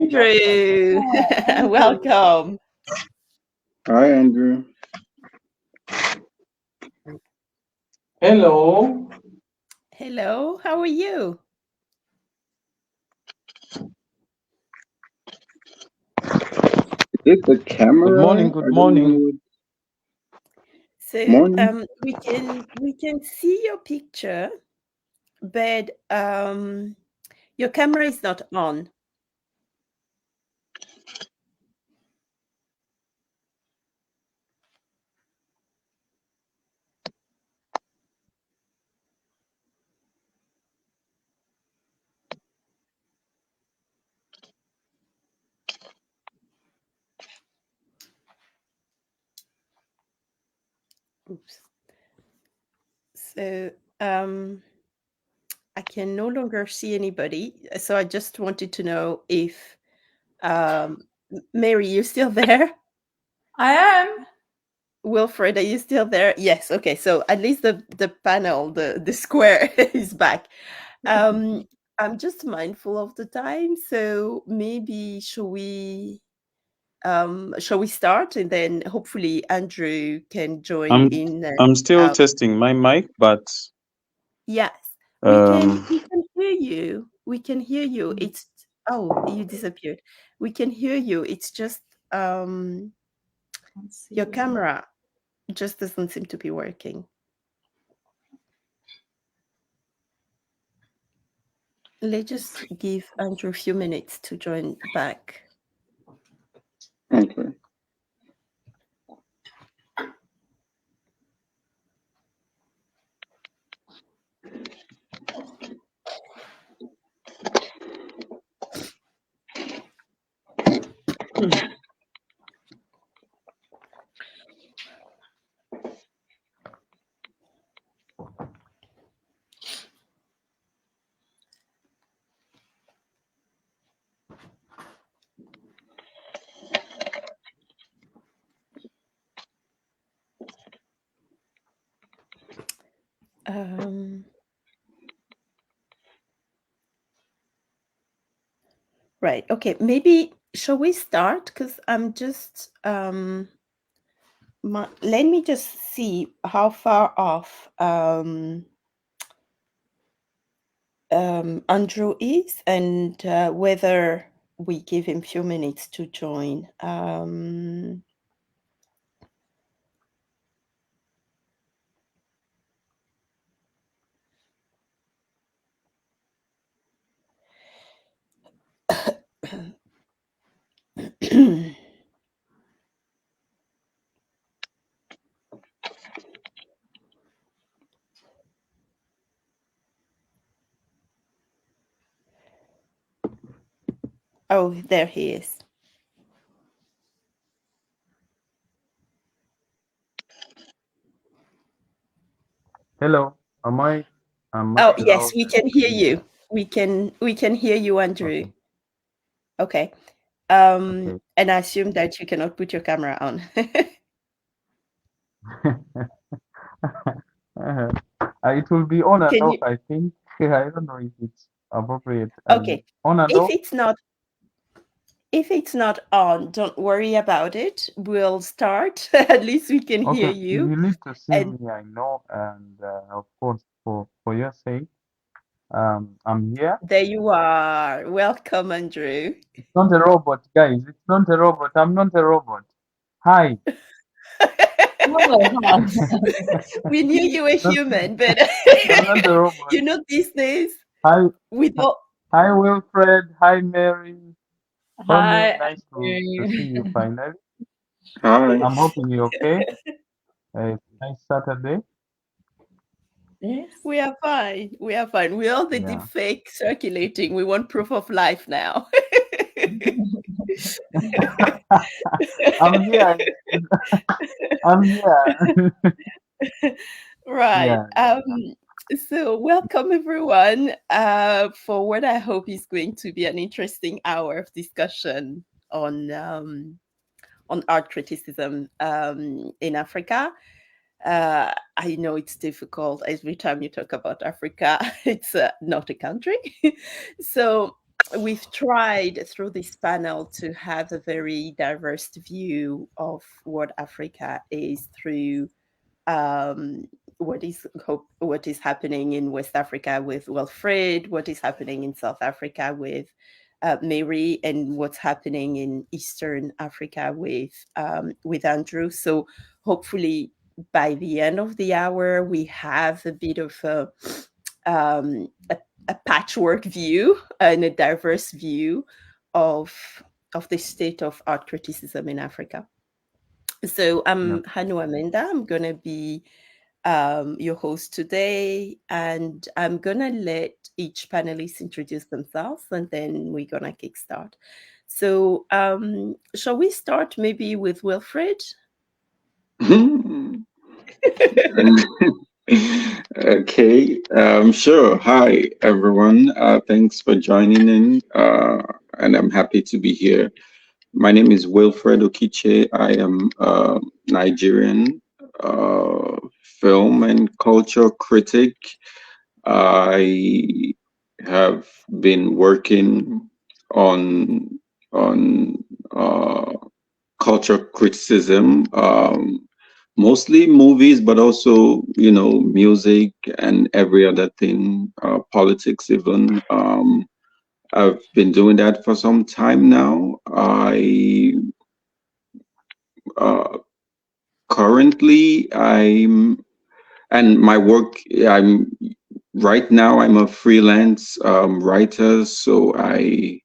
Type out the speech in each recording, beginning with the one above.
Andrew, welcome. Hi, Andrew. Hello. Hello, how are you? Is it the camera? Good I don't morning. know. So Morning. we can see your picture, but your camera is not on. Oops. So I can no longer see anybody. So I just wanted to know if Mary, you still there? I am. Wilfred, are you still there? Yes. Okay. So at least the panel, the square is back. I'm just mindful of the time, so maybe shall we start, and then hopefully Andrew can join I'm in. I'm still testing my mic, but Yes, we um can hear you. We can hear you. It's you disappeared. We can hear you. It's just your camera just doesn't seem to be working. Let's just give Andrew a few minutes to join back. Okay. Right. Okay. Maybe shall we start? Because I'm just let me just see how far off Andrew is, and whether we give him a few minutes to join. Oh, there he is. hello. Am I Oh, yes, loud we and can hear clear? you. We can hear you, Andrew. Okay. Okay. Okay. And I assume that you cannot put your camera on. It will be on and Can off, you? I think. I don't know if it's appropriate. Okay. On and If off. it's not on, don't worry about it. We'll start. At least we can hear Okay. If you. you need to see And me, I know, and of course, for your sake, I'm here. there you are. Welcome, Andrew. It's not a robot, guys. It's not a robot. I'm not a robot. Hi. We knew you were Not, human, but I'm not a robot. these days Hi, we don't. hi, Wilfred. Hi, Mary. Tony, Hi, nice to see you Andrew. finally. Hi. I'm hoping you're okay. It's nice Saturday. Yes. We are fine. We are fine. We all the deep Yeah. fake circulating. We want proof of life now. I'm here. I'm here. Right. Yeah, yeah. So welcome everyone for what I hope is going to be an interesting hour of discussion on art criticism in Africa. I know it's difficult every time you talk about Africa. It's not a country. So we've tried through this panel to have a very diverse view of what Africa is through um, what is happening in West Africa with Wilfred, what is happening in South Africa with Mary, and what's happening in Eastern Africa with Andrew. So hopefully by the end of the hour, we have a bit of a patchwork view and a diverse view of the state of art criticism in Africa. So I'm Hanou AMENDAH. I'm going to be your host today, and I'm going to let each panelist introduce themselves, and then we're going to kickstart. So shall we start maybe with Wilfred? Okay, sure. Hi, everyone. Thanks for joining in, and I'm happy to be here. My name is Wilfred Okiche. I am a Nigerian film and culture critic. I have been working on on culture criticism, mostly movies, but also music and every other thing, politics even. I've been doing that for some time now. I currently I'm and my work. I'm right now. I'm a freelance writer, so I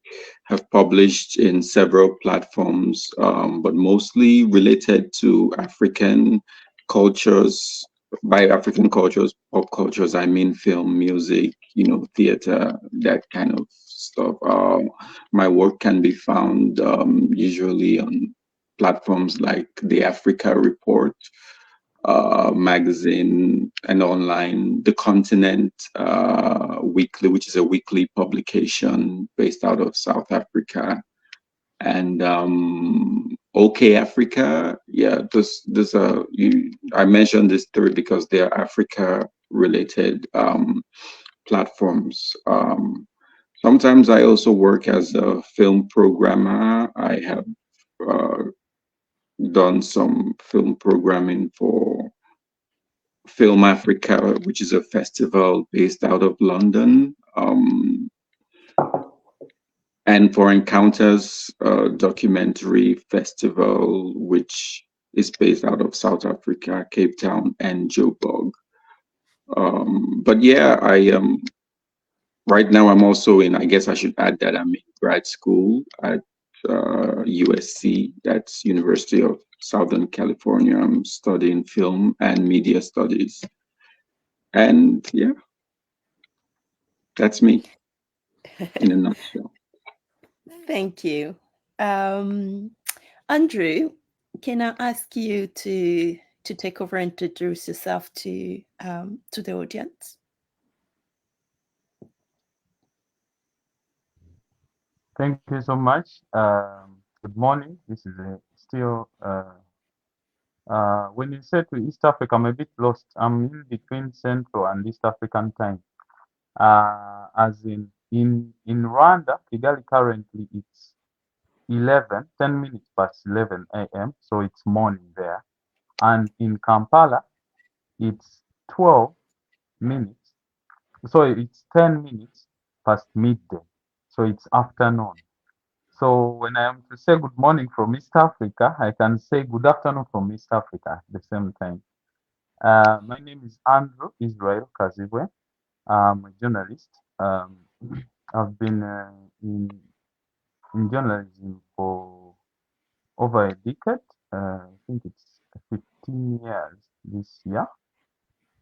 have published in several platforms, but mostly related to African cultures. By African cultures, pop cultures, I mean film, music, theater, that kind of stuff. My work can be found usually on platforms like the Africa Report magazine and online, The Continent Weekly, which is a weekly publication based out of South Africa, and OK Africa. Yeah, this I mentioned these three because they are Africa related platforms. Sometimes I also work as a film programmer. I have done some film programming for Film Africa, which is a festival based out of London, and for Encounters Documentary Festival, which is based out of South Africa, Cape Town, and Joburg. But yeah, right now I'm also in, I guess I should add that I'm in grad school at USC, that's University of Southern California. I'm studying film and media studies. And yeah, that's me in a nutshell. Thank you. Andrew, can I ask you to take over and introduce yourself to the audience? Thank you so much. Good morning. This is still when you said to East Africa, I'm a bit lost. I'm in between Central and East African time. As in Rwanda, Kigali currently it's 10 minutes past 11 a.m. So it's morning there. And in Kampala, it's 12 minutes. So it's 10 minutes past midday. So it's afternoon. So when I am to say good morning from East Africa, I can say good afternoon from East Africa at the same time. My name is Andrew Israel Kazibwe. I'm a journalist. I've been in journalism for over a decade. I think it's 15 years this year.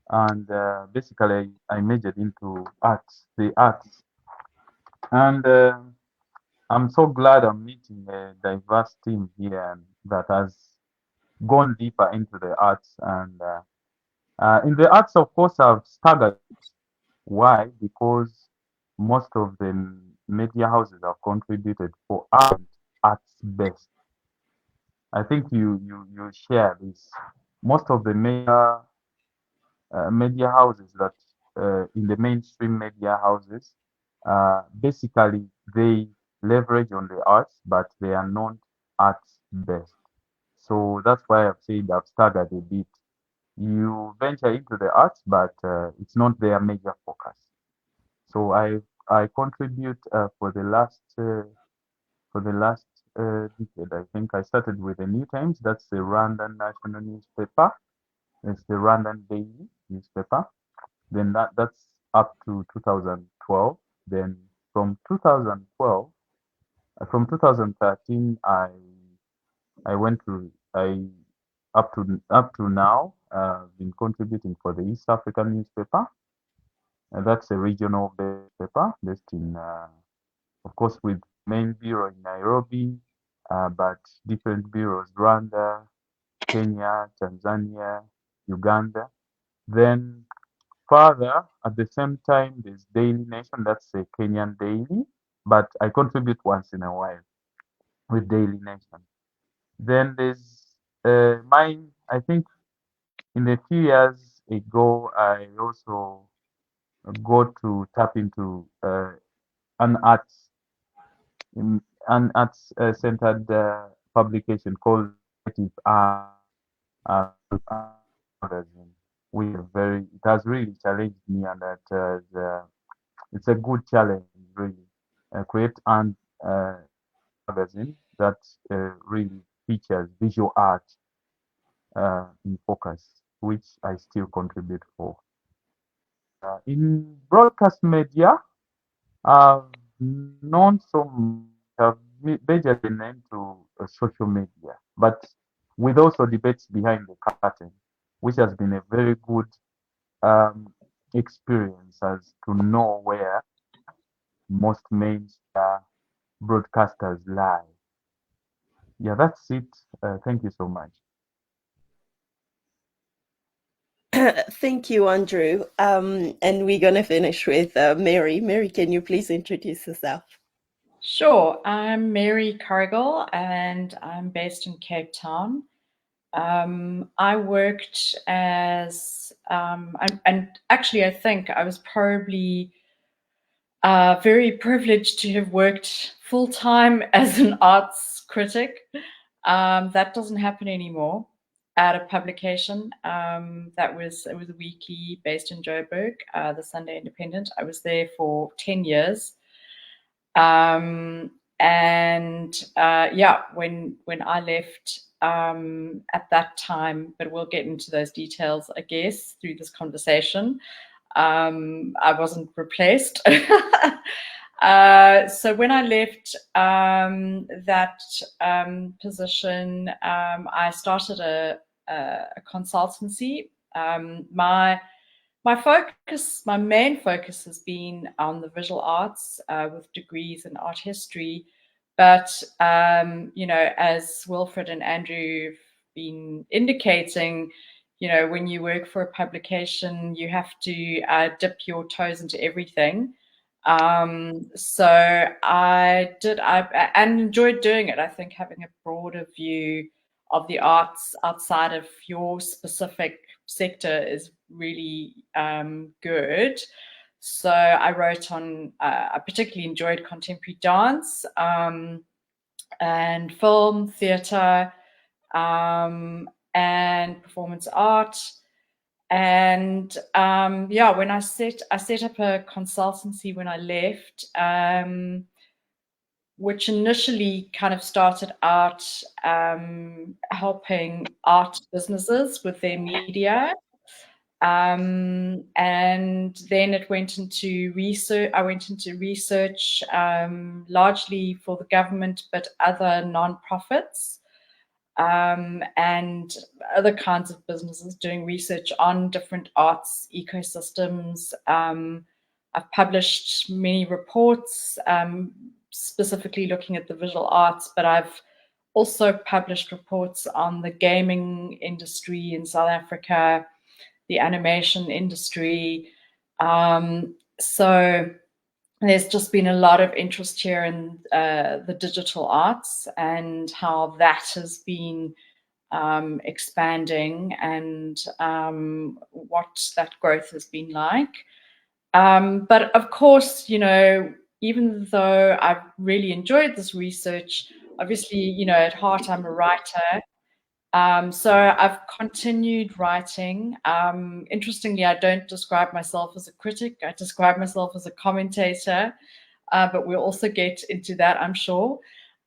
And basically, I majored into the arts. And I'm so glad I'm meeting a diverse team here that has gone deeper into the arts. And in the arts, of course, I've staggered. Why? Because most of the media houses have contributed for arts based. I think you share this. Most of the media houses that in the mainstream media houses Basically, they leverage on the arts, but they are not arts based. So that's why I've said I've staggered a bit. You venture into the arts, but it's not their major focus. So I contribute for the last decade. I think I started with the New Times. That's the Rwandan national newspaper. It's the Rwandan daily newspaper. Then that's up to 2012. Then from 2012, from 2013, I went to I up to now been contributing for the East African newspaper. That's a regional based paper based in, of course, with main bureau in Nairobi, but different bureaus: Rwanda, Kenya, Tanzania, Uganda. Then further, at the same time, there's Daily Nation. That's a Kenyan daily, but I contribute once in a while with Daily Nation. Then there's mine. I think in a few years ago, I also got to tap into an arts an arts centered publication called Creative magazine, which is very it has really challenged me, and it's a good challenge really. Create an magazine that really features visual art in focus, which I still contribute for. In broadcast media, I've known so much. I've majorly been into social media, but with also debates behind the curtain, which has been a very good um, experience as to know where most main broadcasters lie. Yeah, that's it. Thank you so much. Thank you, Andrew. And we're going to finish with Mary. Mary, can you please introduce yourself? Sure. I'm Mary Corrigall, and I'm based in Cape Town. I worked as, and actually, I think I was probably very privileged to have worked full-time as an arts critic. That doesn't happen anymore at a publication. It was a weekly based in Joburg, the Sunday Independent. I was there for 10 years. Yeah, when I left at that time, but we'll get into those details, I guess, through this conversation. I wasn't replaced. So when I left that position, I started a consultancy. My main focus has been on the visual arts with degrees in art history. But, as Wilfred and Andrew have been indicating, when you work for a publication, you have to dip your toes into everything. So I enjoyed doing it. I think having a broader view of the arts outside of your specific sector is really good. So I wrote on, I particularly enjoyed contemporary dance and film, theatre, and performance art. And when I set up a consultancy when I left, which initially kind of started out helping art businesses with their media. And then it went into research. I went into research largely for the government, but other nonprofits and other kinds of businesses doing research on different arts ecosystems. I've published many reports specifically looking at the visual arts, but I've also published reports on the gaming industry in South Africa, the animation industry. So there's just been a lot of interest here in the digital arts and how that has been expanding and what that growth has been like. But of course, you know, even though I've really enjoyed this research, obviously, you know, at heart, I'm a writer. So I've continued writing. Interestingly, I don't describe myself as a critic. I describe myself as a commentator, but we'll also get into that, I'm sure.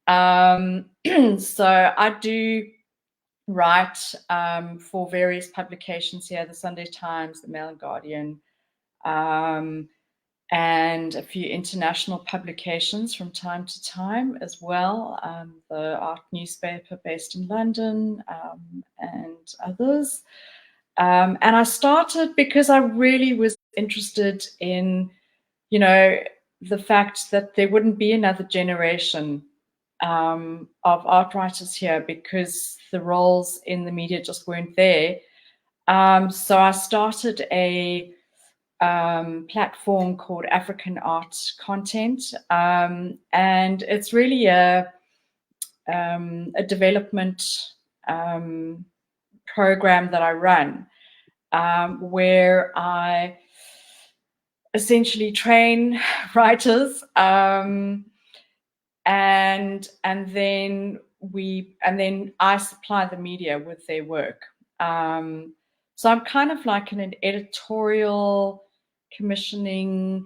So I do write for various publications here, the Sunday Times, the Mail and Guardian, and a few international publications from time to time as well. The art newspaper based in London, and others. And I started because I really was interested in, you know, the fact that there wouldn't be another generation of art writers here because the roles in the media just weren't there. So I started a platform called African Art Content, and it's really a development program that I run, where I essentially train writers, and then I supply the media with their work. So I'm kind of like an editorial commissioning.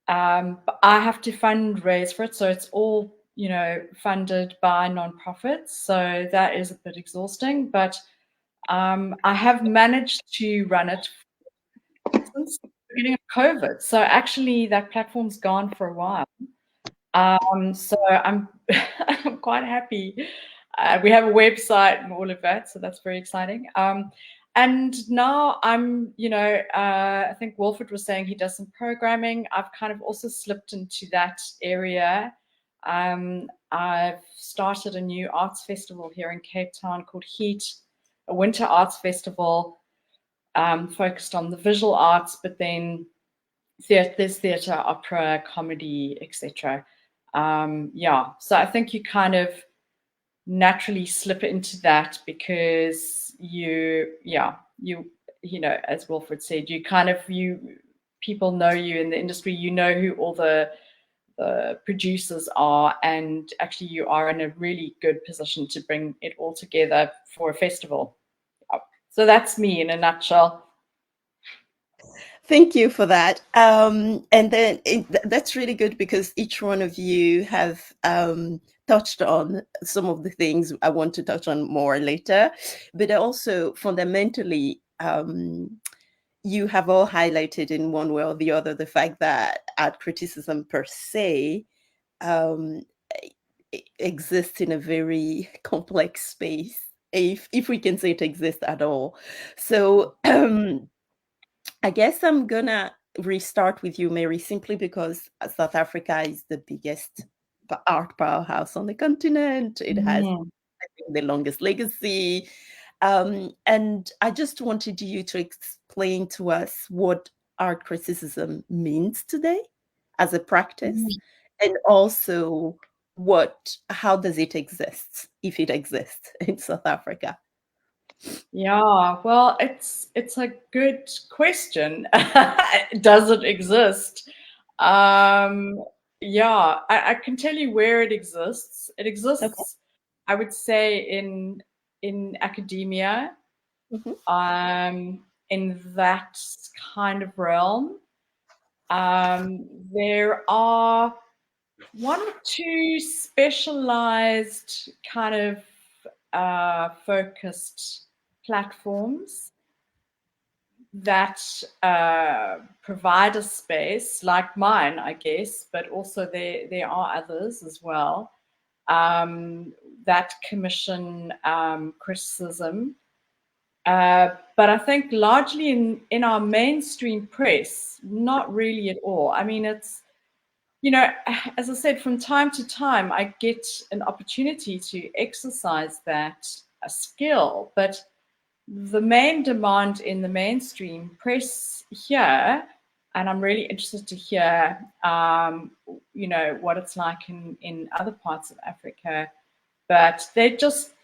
But I have to fundraise for it, so it's all, you know, funded by nonprofits. So that is a bit exhausting, but I have managed to run it since the beginning of COVID. So actually, that platform's gone for a while. So I'm I'm quite happy. We have a website and all of that, so that's very exciting. And now I'm, you know, I think Wilfred was saying he does some programming. I've kind of also slipped into that area. I've started a new arts festival here in Cape Town called Heat, a winter arts festival focused on the visual arts, but then there's theatre, opera, comedy, etc. Yeah, so I think you kind of naturally slip into that because you know, as Wilfred said, people know you in the industry, you know who all the producers are, and actually you are in a really good position to bring it all together for a festival. So that's me in a nutshell. Thank you for that. And then that's really good because each one of you have touched on some of the things I want to touch on more later, but also fundamentally, you have all highlighted in one way or the other the fact that art criticism per se exists in a very complex space, if we can say it exists at all. So I guess I'm gonna restart with you, Mary, simply because South Africa is the biggest art powerhouse on the continent. It has, I think, the longest legacy. And I just wanted you to explain to us what art criticism means today as a practice, and also how does it exist, if it exists, in South Africa? Yeah, well, it's a good question. Does it exist? Yeah, I can tell you where it exists. It exists, okay, I would say, in academia, in that kind of realm. There are one or two specialized kind of focused platforms that provide a space like mine, I guess, but also there are others as well that commission criticism. But I think largely in our mainstream press, not really at all. I mean, it's, you know, as I said, from time to time, I get an opportunity to exercise that skill, but the main demand in the mainstream press here, and I'm really interested to hear, you know, what it's like in other parts of Africa, but they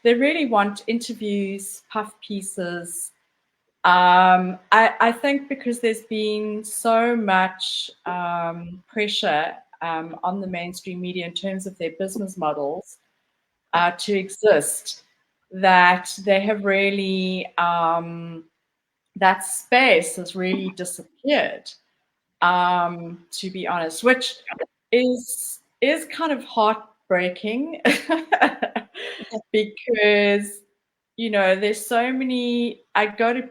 really want interviews, puff pieces, I think because there's been so much pressure on the mainstream media in terms of their business models to exist, that they have really, that space has really disappeared, to be honest, which is kind of heartbreaking because, you know, there's so many, I go to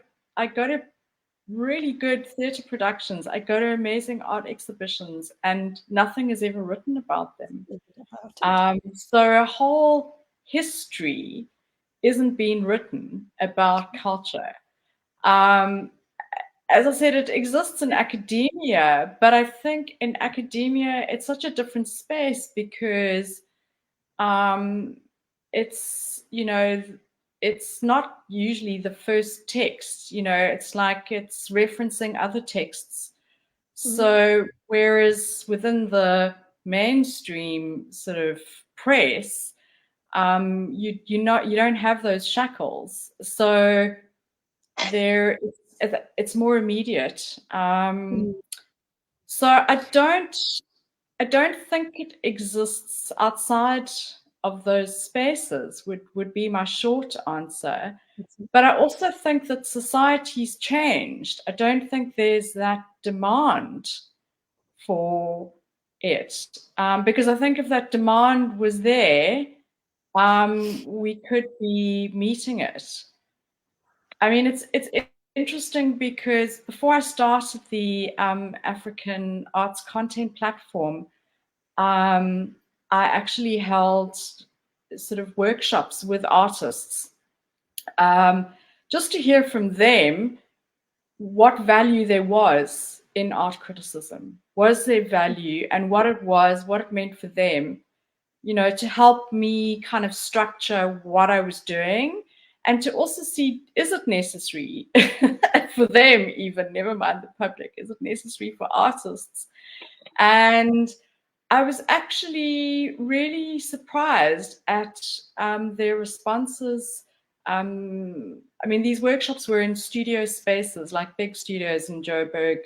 really good theatre productions, I go to amazing art exhibitions, and nothing is ever written about them. So a whole history isn't being written about culture. As I said, it exists in academia, but I think in academia it's such a different space because it's, you know, it's not usually the first text, you know, it's like it's referencing other texts. So whereas within the mainstream sort of press, you don't have those shackles. So it's more immediate. So I don't think it exists outside of those spaces would be my short answer. But I also think that society's changed. I don't think there's that demand for it, because I think if that demand was there, we could be meeting it. I mean, it's interesting because before I started the African arts content platform, I actually held sort of workshops with artists, just to hear from them what value there was in art criticism. Was there value, and what it meant for them, you know, to help me kind of structure what I was doing, and to also see, is it necessary for them, even, never mind the public, is it necessary for artists? And I was actually really surprised at their responses. I mean, these workshops were in studio spaces, like big studios in Joburg.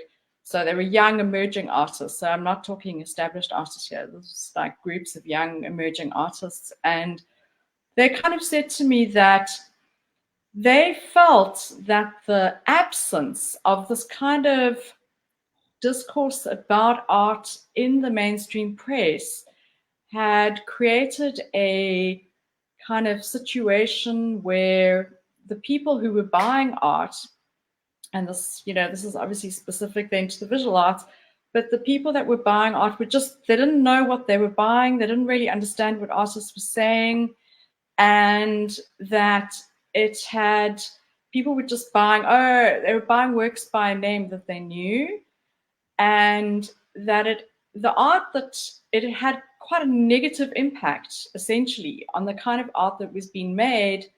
So they were young emerging artists. So I'm not talking established artists here. This was like groups of young emerging artists. And they kind of said to me that they felt that the absence of this kind of discourse about art in the mainstream press had created a kind of situation where the people who were buying art, and this, you know, this is obviously specific then to the visual arts, but the people that were buying art were just, they didn't know what they were buying. They didn't really understand what artists were saying. And that it had, people were just buying, they were buying works by a name that they knew. And that the art that it had quite a negative impact, essentially, on the kind of art that was being made,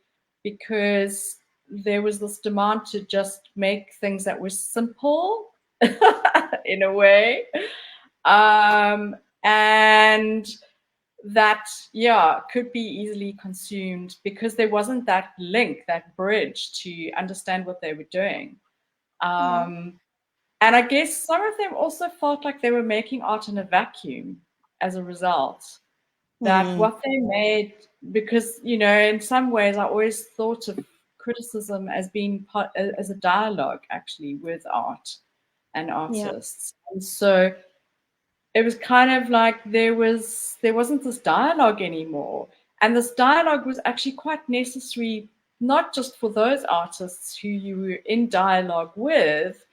because there was this demand to just make things that were simple in a way, and that, yeah, could be easily consumed because there wasn't that link, that bridge to understand what they were doing. And I guess some of them also felt like they were making art in a vacuum as a result. That what they made, because, you know, in some ways I always thought of criticism as being as a dialogue, actually, with art and artists. And so it was kind of like there wasn't this dialogue anymore. And this dialogue was actually quite necessary, not just for those artists who you were in dialogue with,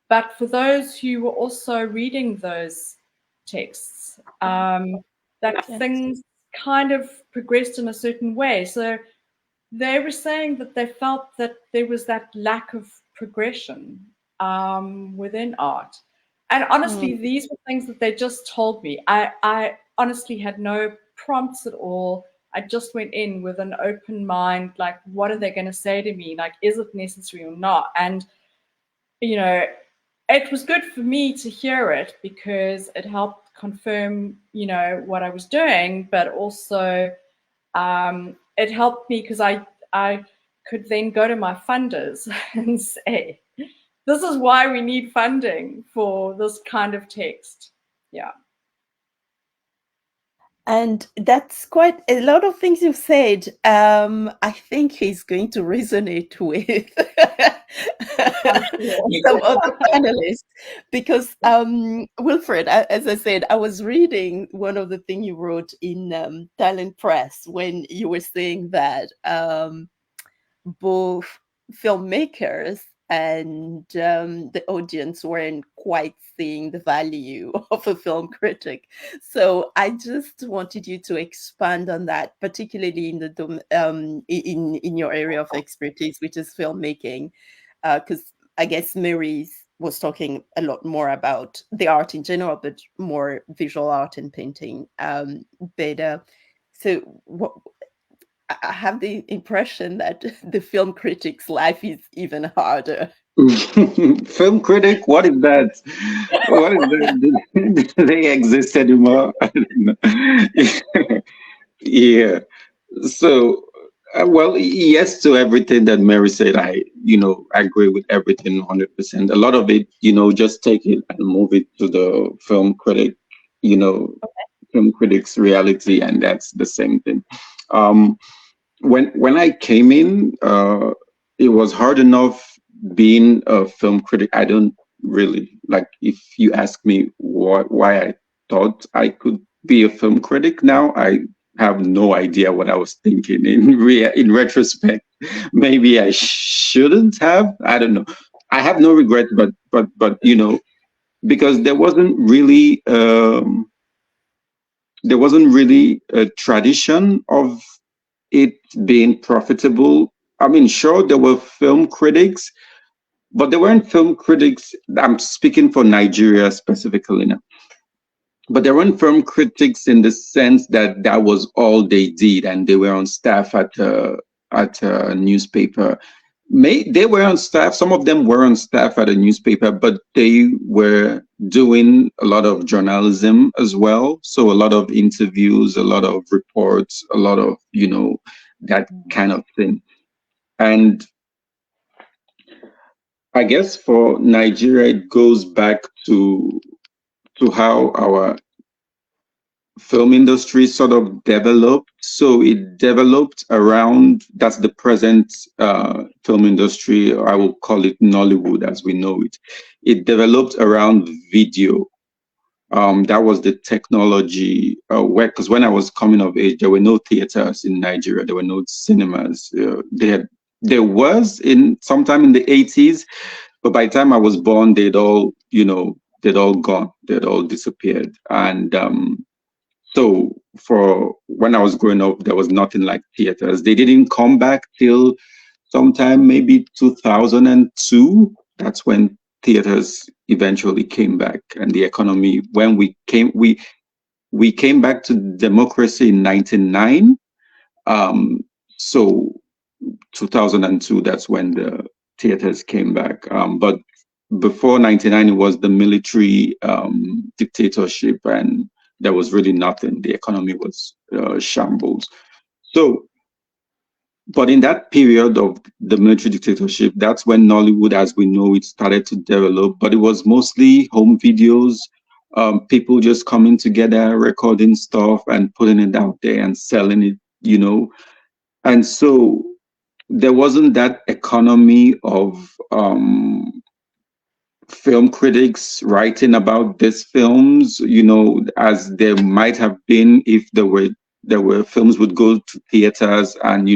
but for those who were also reading those texts, that things kind of progressed in a certain way. So they were saying that they felt that there was that lack of progression within art. And honestly, these were things that they just told me. I honestly had no prompts at all. I just went in with an open mind, like, what are they going to say to me? Like, is it necessary or not? And, you know, it was good for me to hear it because it helped confirm, you know, what I was doing, but also it helped me because I could then go to my funders and say, this is why we need funding for this kind of text. Yeah. And that's quite a lot of things you've said. I think he's going to resonate with some of the panelists because, Wilfred, as I said, I was reading one of the things you wrote in Talent Press when you were saying that both filmmakers and the audience weren't quite seeing the value of a film critic. So I just wanted you to expand on that, particularly in the in your area of expertise, which is filmmaking, because I guess Mary's was talking a lot more about the art in general, but more visual art and painting. So what? I have the impression that the film critic's life is even harder. Film critic, what is that? What is that? Do they exist anymore? I don't know. Yeah. So, well, yes to everything that Mary said. I agree with everything 100%. A lot of it, just take it and move it to the film critic, film critic's reality, and that's the same thing. When I came in, it was hard enough being a film critic. I don't really like. If you ask me why I thought I could be a film critic now, I have no idea what I was thinking. In retrospect, maybe I shouldn't have. I don't know. I have no regret, but because there wasn't really a tradition of it being profitable. I mean, sure, there were film critics, but there weren't film critics. I'm speaking for Nigeria specifically now. But there weren't film critics in the sense that that was all they did, and they were on staff at a newspaper. They were on staff. Some of them were on staff at a newspaper, but they were doing a lot of journalism as well. So a lot of interviews, a lot of reports, a lot of, that kind of thing. And I guess for Nigeria, it goes back to how our film industry sort of developed. So it developed around, that's the present film industry, or I will call it Nollywood as we know it. It developed around video. That was the technology, because when I was coming of age, there were no theaters in Nigeria. There were no cinemas. There was sometime in the 80s, but by the time I was born, they'd all gone. They'd all disappeared. And so for when I was growing up, there was nothing like theaters. They didn't come back till sometime maybe 2002. That's when theaters eventually came back, and the economy. When we came back to democracy in 1999. So 2002, that's when the theaters came back. But before 1999, it was the military dictatorship, and there was really nothing. The economy was shambles. So, but in that period of the military dictatorship, that's when Nollywood, as we know it, started to develop. But it was mostly home videos, people just coming together, recording stuff and putting it out there and selling it, And so there wasn't that economy of film critics writing about these films, as there might have been if there were films would go to theaters and,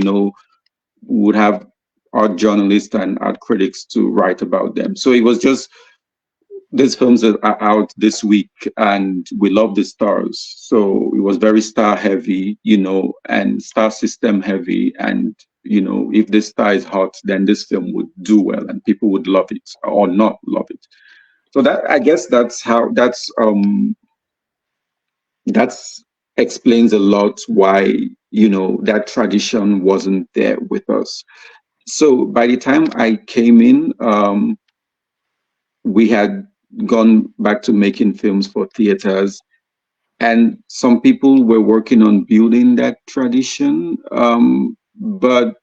would have art journalists and art critics to write about them. So it was just, these films are out this week and we love the stars. So it was very star heavy, and star system heavy. And, if this star is hot, then this film would do well and people would love it or not love it. So I guess that explains a lot why, that tradition wasn't there with us. So by the time I came in, we had gone back to making films for theaters, and some people were working on building that tradition. But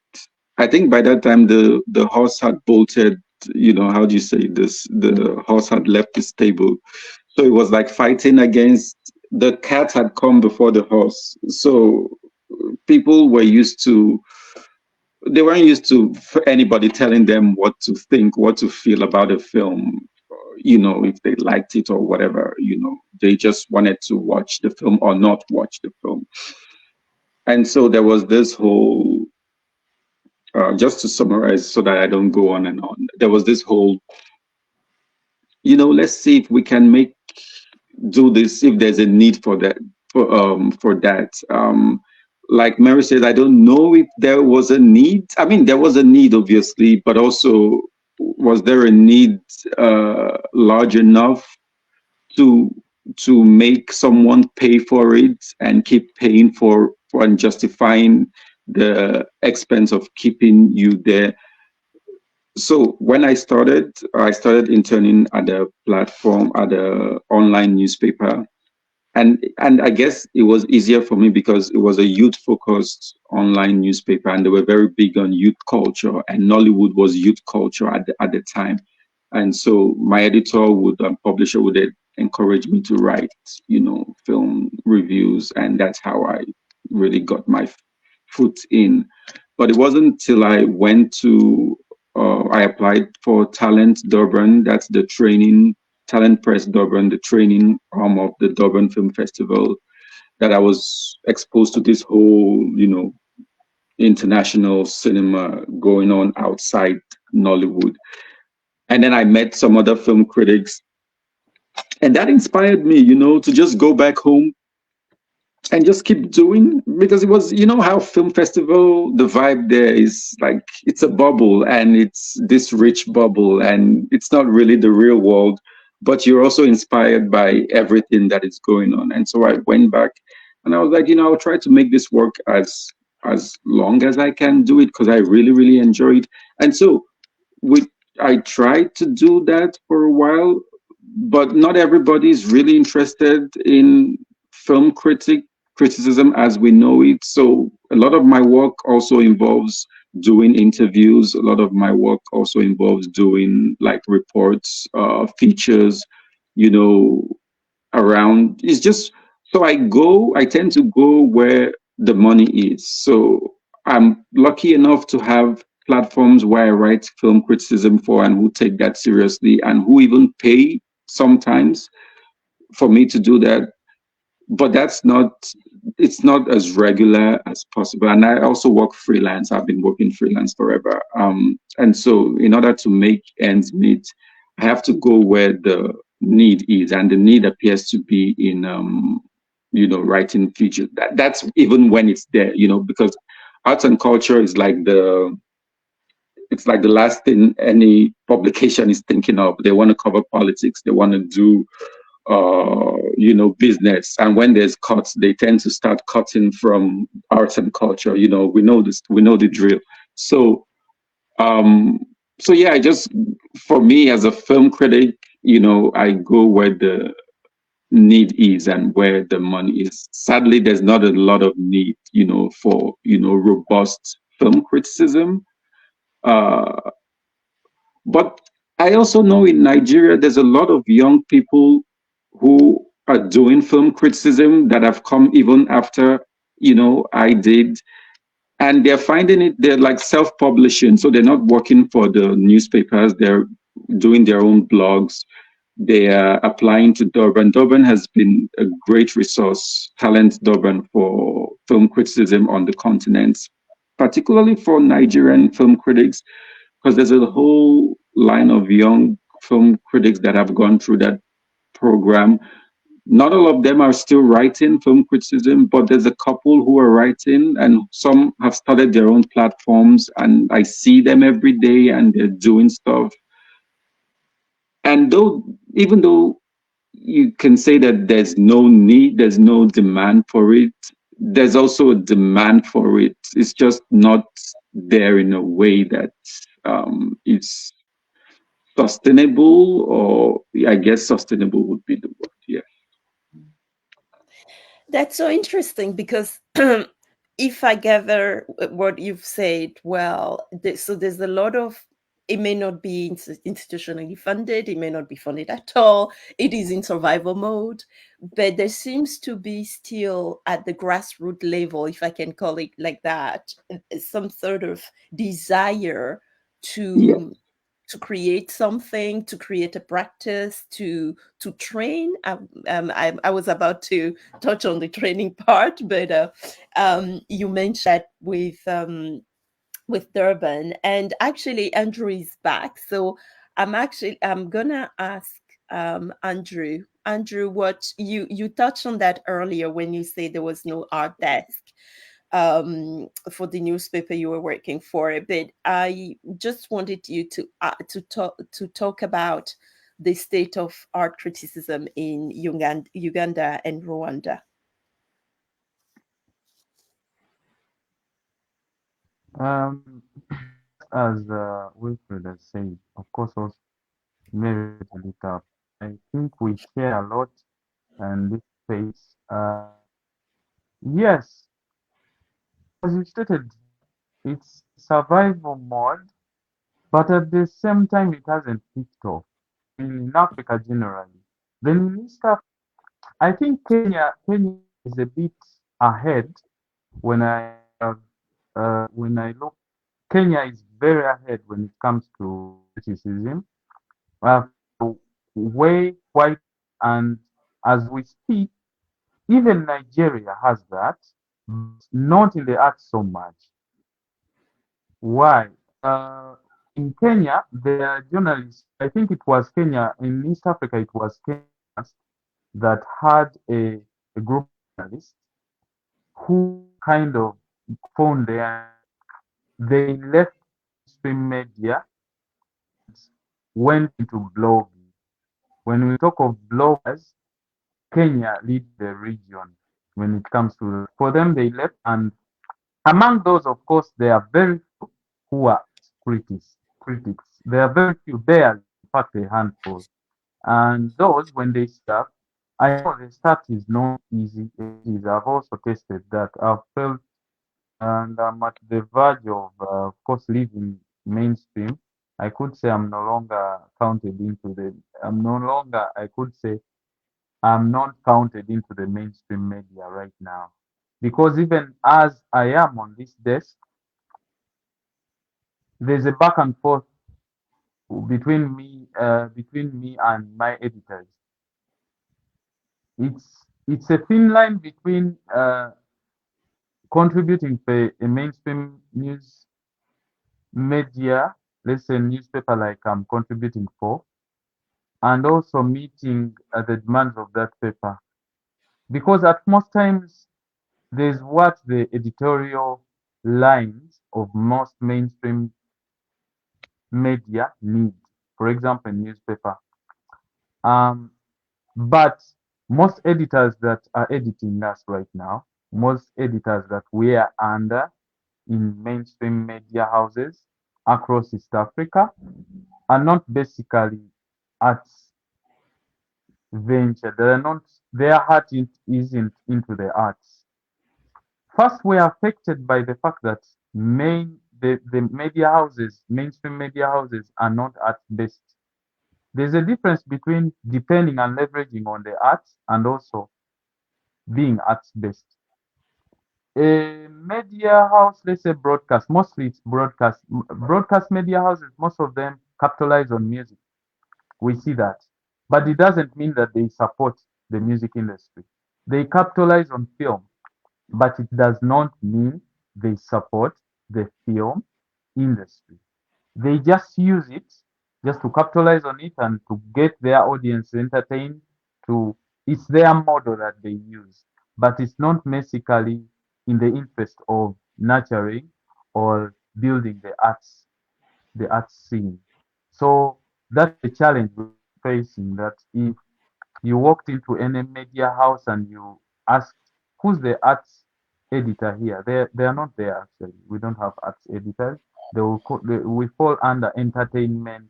I think by that time the horse had bolted. How do you say this? The horse had left the stable, so it was like fighting against the cat had come before the horse. So people were used to they weren't used to anybody telling them what to think, what to feel about a film, if they liked it or whatever. They just wanted to watch the film or not watch the film. And so there was this whole, just to summarize so that I don't go on and on, there was this whole, let's see if we can do this, if there's a need for that, for that. Like Mary says, I don't know if there was a need. I mean, there was a need, obviously, but also, was there a need large enough to make someone pay for it and keep paying for and justifying the expense of keeping you there? So when I started interning at a platform, at a online newspaper. And I guess it was easier for me because it was a youth-focused online newspaper, and they were very big on youth culture, and Nollywood was youth culture at the time. And so my editor publisher would encourage me to write, film reviews, and that's how I really got my foot in. But it wasn't till I went to I applied for Talent Durban. That's the training, Talent Press Durban, the training arm of the Durban Film Festival, that I was exposed to this whole, international cinema going on outside Nollywood. And then I met some other film critics, and that inspired me, to just go back home and just keep doing, because it was, how film festival, the vibe there is like, it's a bubble, and it's this rich bubble, and it's not really the real world, but you're also inspired by everything that is going on. And so I went back and I was like, I'll try to make this work as long as I can do it, because I really, really enjoy it. And so I tried to do that for a while, but not everybody is really interested in film criticism as we know it. So a lot of my work also involves doing interviews. A lot of my work also involves doing like reports, features, around. It's just, so I tend to go where the money is. So I'm lucky enough to have platforms where I write film criticism for, and who take that seriously, and who even pay sometimes for me to do that. But it's not as regular as possible. And I also work freelance. I've been working freelance forever. And so in order to make ends meet, I have to go where the need is, and the need appears to be in writing features. That's even when it's there, because arts and culture is like it's like the last thing any publication is thinking of. They want to cover politics, they want to do business, and when there's cuts, they tend to start cutting from arts and culture. We know this, we know the drill. So yeah, for me as a film critic, I go where the need is and where the money is. Sadly, there's not a lot of need, for robust film criticism. But I also know in Nigeria, there's a lot of young people who are doing film criticism that have come even after, I did. And they're finding it, they're like self-publishing. So they're not working for the newspapers, they're doing their own blogs. They are applying to Durban. Durban has been a great resource, Talent Durban, for film criticism on the continent, particularly for Nigerian film critics, because there's a whole line of young film critics that have gone through that program. Not all of them are still writing film criticism, but there's a couple who are writing, and some have started their own platforms, and I see them every day and they're doing stuff. And even though you can say that there's no need, there's no demand for it, there's also a demand for it. It's just not there in a way that is sustainable, or I guess sustainable would be the word. Yeah. That's so interesting because if I gather what you've said, well, so there's a lot of, it may not be institutionally funded, it may not be funded at all, it is in survival mode, but there seems to be still at the grassroots level, if I can call it like that, some sort of desire Yeah. to create something, to create a practice, to train. I was about to touch on the training part, but you mentioned that with Durban, and actually Andrew is back, so I'm gonna ask Andrew. Andrew, what you touched on that earlier when you say there was no art desk for the newspaper you were working for. But I just wanted you to talk about the state of art criticism in Uganda and Rwanda. As Wilfred has said, of course, also Mary brought it up. I think we share a lot in this space. Yes, as you stated, it's survival mode, but at the same time, it hasn't kicked off in Africa generally. Then in East Africa, I think Kenya is a bit ahead when when I look. Kenya is very ahead when it comes to criticism. Uh, way quite, and as we speak, even Nigeria has that, but not in the arts so much. Why? In Kenya, there are journalists. I think it was Kenya in East Africa. It was Kenya that had a group of journalists who kind of phoned their. They left mainstream media, went into blogging. When we talk of bloggers, Kenya leads the region when it comes to. For them, they left, and among those, of course, there are very few who are critics. Critics. There are very few, barely, in fact, a handful. And those, when they start, I know the start is not easy. It is. I've also tested that. I've felt, and I'm at the verge of course, leaving mainstream. I could say I'm no longer counted into the. I'm no longer. I could say I'm not counted into the mainstream media right now, because even as I am on this desk, there's a back and forth between me and my editors. It's a thin line between contributing to a mainstream news media, let's say newspaper like I'm contributing for, and also meeting the demands of that paper. Because at most times there's what the editorial lines of most mainstream media need. For example, newspaper. Um, but most editors that are editing us right now, most editors that we are under in mainstream media houses across East Africa are not basically arts venture. They're not, their heart isn't into the arts. First, we are affected by the fact that the media houses, mainstream media houses, are not art based. There's a difference between depending and leveraging on the arts and also being arts based. A media house, let's say broadcast, mostly it's broadcast. Broadcast media houses, most of them capitalize on music. We see that. But it doesn't mean that they support the music industry. They capitalize on film, but it does not mean they support the film industry. They just use it just to capitalize on it and to get their audience entertained. To It's their model that they use, but it's not basically in the interest of nurturing or building the arts scene. So that's the challenge we're facing. That if you walked into any media house and you asked who's the arts editor here, they are not there actually. We don't have arts editors. We fall under entertainment.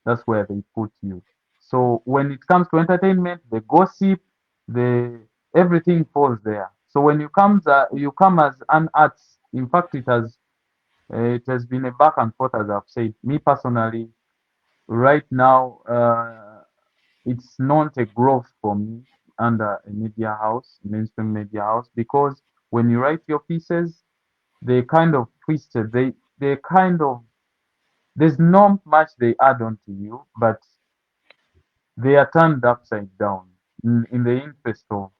That's where they put you. So when it comes to entertainment, the gossip, the everything falls there. So when you come as an artist, in fact, it has been a back and forth, as I've said. Me personally, right now, it's not a growth for me under a media house, mainstream media house, because when you write your pieces, they kind of twisted. They kind of there's not much they add on to you, but they are turned upside down in the interest of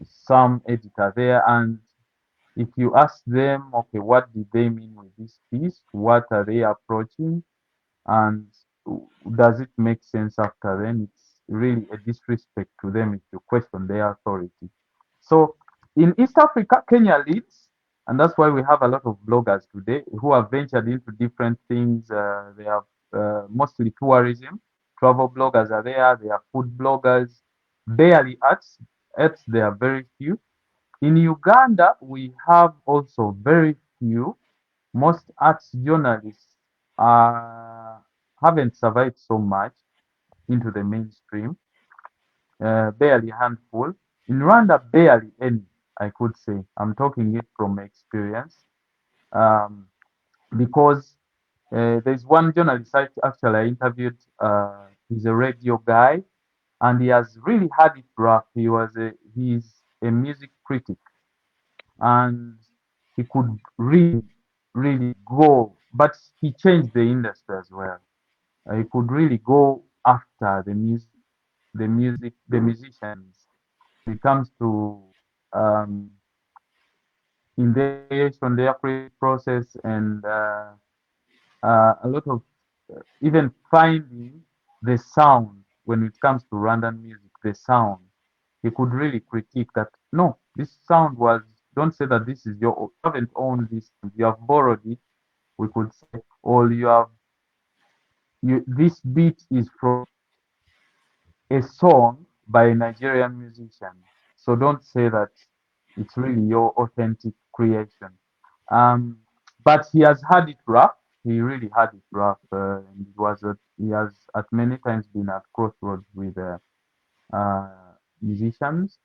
some editor there. And if you ask them, okay, what did they mean with this piece? What are they approaching? And does it make sense after then? It's really a disrespect to them if you question their authority. So in East Africa, Kenya leads, and that's why we have a lot of bloggers today who have ventured into different things. They have mostly tourism, travel bloggers are there, they are food bloggers, barely arts. Arts, there are very few. In Uganda, we have also very few. Most arts journalists haven't survived so much into the mainstream, barely a handful. In Rwanda, barely any, I could say. I'm talking it from experience. Um, because there's one journalist actually I interviewed, he's a radio guy, and he has really had it rough. He's a music critic, and he could really, really go, but he changed the industry as well. He could really go after the musicians. When it comes to um, in their creation, their creative process, and a lot of even finding the sound when it comes to Rwandan music, the sound. He could really critique that. No, this sound was. Don't say that this is your. You haven't owned this. You have borrowed it. We could say, or you have. This beat is from a song by a Nigerian musician. So don't say that it's really your authentic creation. Um, but he has had it rough. He really had it rough. And he has at many times been at crossroads with uh, musicians,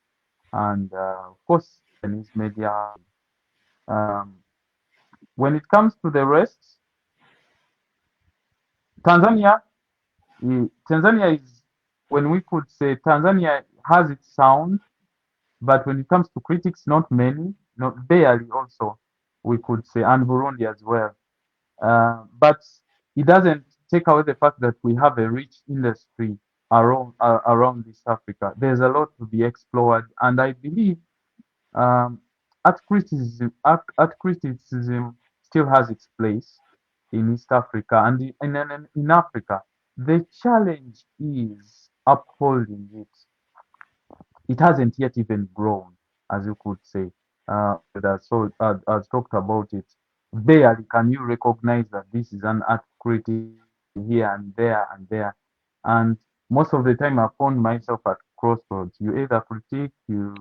and of course, in his media. Um, when it comes to the rest, Tanzania, Tanzania is, when we could say Tanzania has its sound, but when it comes to critics, not many, not barely also, we could say, and Burundi as well. But it doesn't take away the fact that we have a rich industry around East Africa. There's a lot to be explored, and I believe um, art criticism still has its place in East Africa and in Africa. The challenge is upholding it. It hasn't yet even grown, as you could say. As talked about it, barely can you recognize that this is an art critic here and there and there. And most of the time, I found myself at crossroads. You either critique, you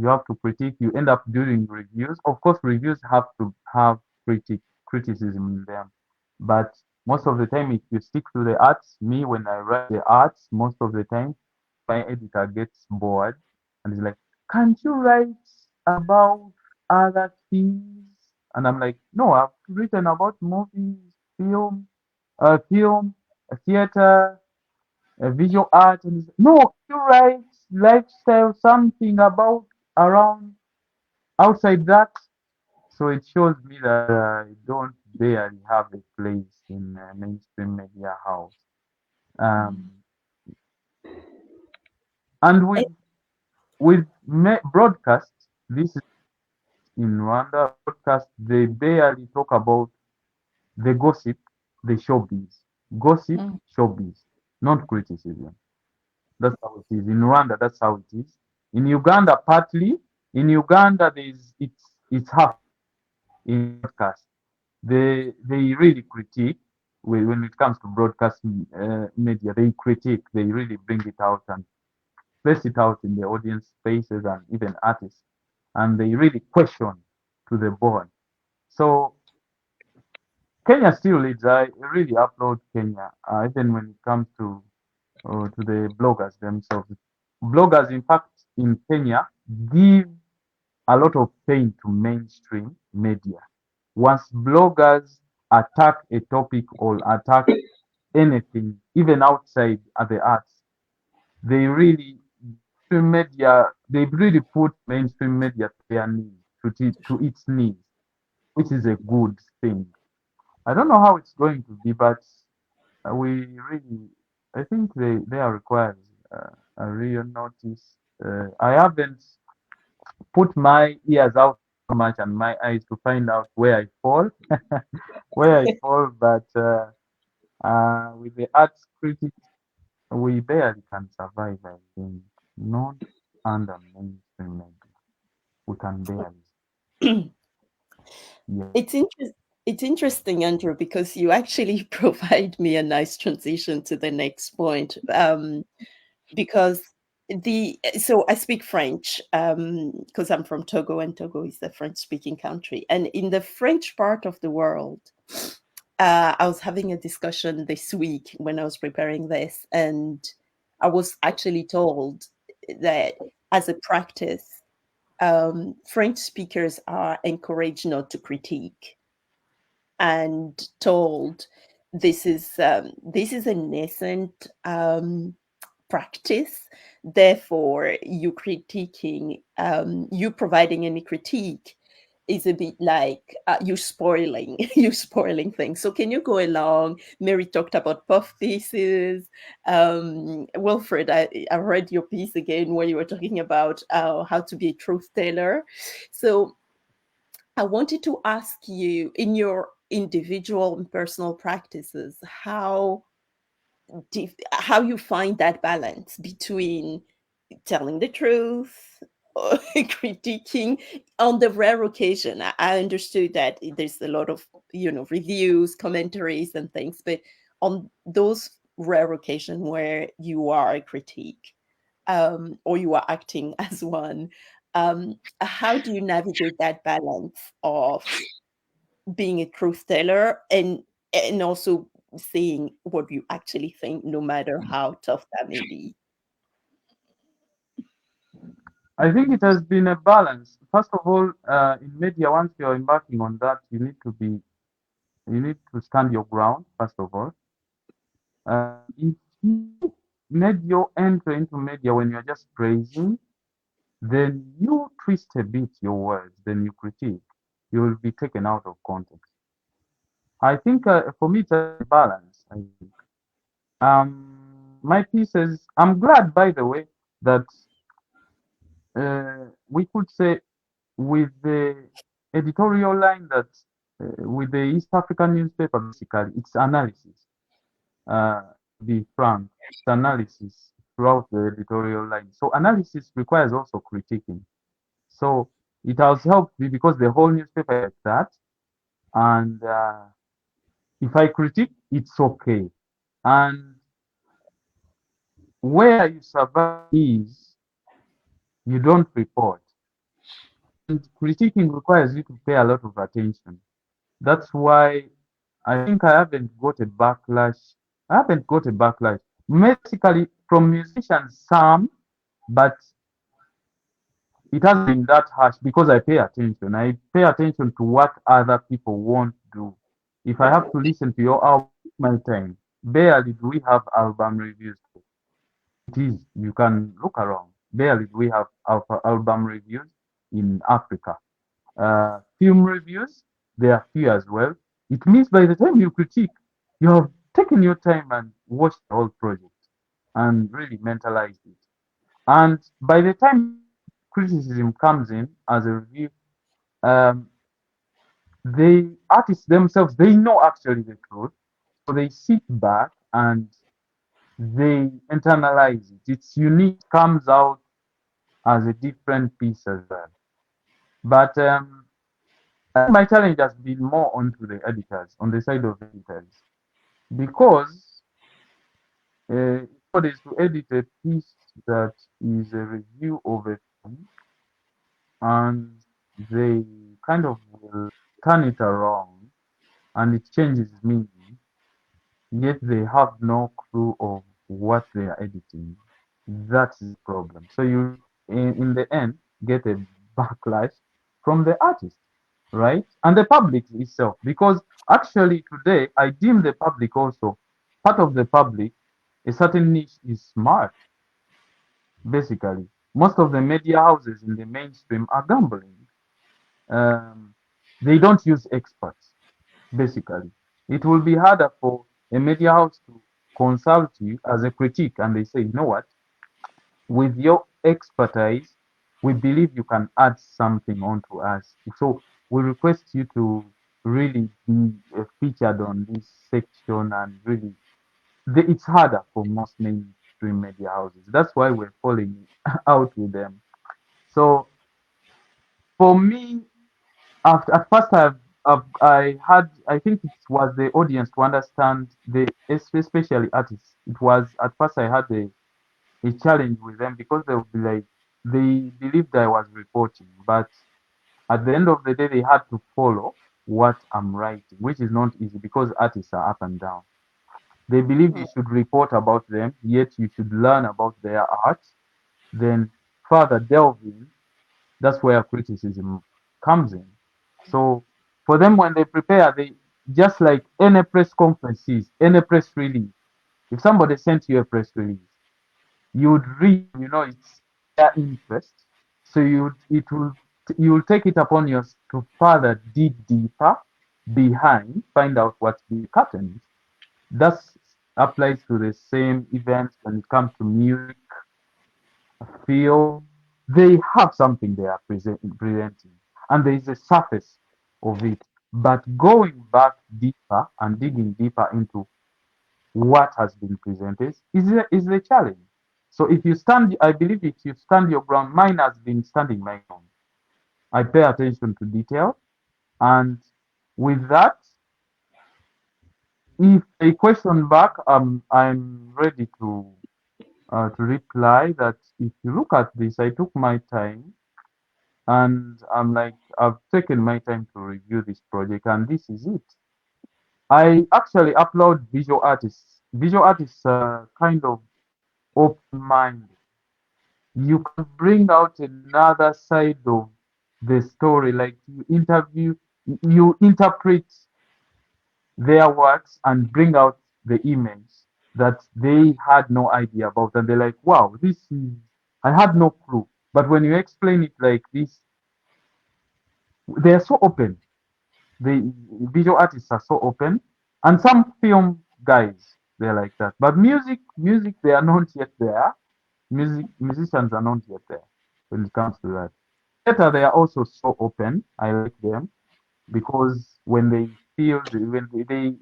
have to critique, you end up doing reviews. Of course, reviews have to have criticism in them, but most of the time, if you stick to the arts, me when I write the arts, most of the time my editor gets bored and is like, can't you write about other things? And I'm like, no, I've written about movies, film, theater, visual art. And he's like, no, you write lifestyle, something about around outside that. So it shows me that I don't barely have a place in mainstream media house. Um, and with broadcast, this is in Rwanda, broadcast, they barely talk about the gossip, the showbiz. Gossip, Mm. showbiz, not criticism. That's how it is. In Rwanda, that's how it is. In Uganda, partly. In Uganda, it's half in broadcast. They really critique when it comes to broadcast media. They critique. They really bring it out and place it out in the audience faces and even artists, and they really question to the bone. So Kenya still leads. I really applaud Kenya, even when it comes to the bloggers themselves. Bloggers, in fact, in Kenya, give a lot of pain to mainstream media. Once bloggers attack a topic or attack anything, even outside at the arts, they really mainstream media they really put mainstream media to their knees, to its knees, which is a good thing. I don't know how it's going to be, but we really, I think they are required a real notice. I haven't put my ears out so much and my eyes to find out where I fall, where I fall. But with the arts critics, we barely can survive. I think not under mainstream media. We can barely. Yeah. It's interesting, Andrew, because you actually provide me a nice transition to the next point. Because so I speak French because I'm from Togo, and Togo is a French-speaking country. And in the French part of the world, I was having a discussion this week when I was preparing this, and I was actually told that as a practice, French speakers are encouraged not to critique, and told this is a nascent practice. Therefore, you critiquing, you providing any critique is a bit like you spoiling you spoiling things. So can you go along? Mary talked about puff pieces. Wilfred, I read your piece again where you were talking about how to be a truth teller. So I wanted to ask you, in your individual and personal practices, how you find that balance between telling the truth or critiquing. On the rare occasion, I understood that there's a lot of reviews, commentaries and things, but on those rare occasions where you are a critique, or you are acting as one, how do you navigate that balance of being a truth teller and also saying what you actually think, no matter how tough that may be? I think it has been a balance. First of all, in media, once you're embarking on that, you need to stand your ground. First of all, if you made your entry into media when you're just praising, then you twist a bit your words, then you critique, you will be taken out of context. I think for me, it's a balance. I think my pieces. I'm glad, by the way, that we could say with the editorial line that with the East African newspaper, basically, it's analysis. To be frank, it's analysis throughout the editorial line. So analysis requires also critiquing. So it has helped me because the whole newspaper is that. And if I critique, it's okay. And where you survive is you don't report. And critiquing requires you to pay a lot of attention. That's why I think I haven't got a backlash. I haven't got a backlash. Basically, from musicians, some, but it hasn't been that harsh because I pay attention. I pay attention to what other people won't do. If I have to listen to your album, my time. Barely do we have album reviews. It is. You can look around. Barely do we have album reviews in Africa. Film reviews, they are few as well. It means by the time you critique, you have taken your time and watched the whole project and really mentalized it. And by the time criticism comes in as a review, um, the artists themselves, they know actually the truth. So they sit back and they internalize it. It's unique, comes out as a different piece as well. But I think my challenge has been more onto the editors, on the side of editors, because what is to edit a piece that is a review of a film, and they kind of will turn it around and it changes meaning, yet they have no clue of what they are editing. That's the problem. So in the end, get a backlash from the artist, right? And the public itself. Because actually today, I deem the public also, part of the public, a certain niche is smart, basically. Most of the media houses in the mainstream are gambling. Um, they don't use experts, basically. It will be harder for a media house to consult you as a critic and they say, you know what, with your expertise, we believe you can add something onto us. So we request you to really be featured on this section and really, it's harder for most mainstream media houses. That's why we're falling out with them. So for me, at first I had, I think it was the audience to understand the, especially artists. It was at first I had a challenge with them because they would be like, they believed I was reporting, but at the end of the day, they had to follow what I'm writing, which is not easy because artists are up and down. They believe you should report about them, yet you should learn about their art, then further delve in. That's where criticism comes in. So for them, when they prepare, they just like any press conferences, any press release. If somebody sent you a press release, you would read, you know, it's their interest. So you will take it upon yourself to further dig deeper behind, find out what's the curtains. That applies to the same events when it comes to music, film. They have something they are presenting, and there is a surface of it. But going back deeper and digging deeper into what has been presented is a challenge. So if you stand, I believe if you stand your ground, mine has been standing my ground. I pay attention to detail, and with that, if a question back, I'm ready to reply that if you look at this, I took my time and I'm like, I've taken my time to review this project, and this is it. I actually upload visual artists. Visual artists are kind of open-minded. You can bring out another side of the story, like you interpret their works and bring out the image that they had no idea about, and they're like, wow, this is, I had no clue. But when you explain it like this, they're so open. The visual artists are so open, and some film guys, they're like that. But music, they are not yet there. Musicians are not yet there when it comes to that. Theater, they are also so open. I like them because when they feel, when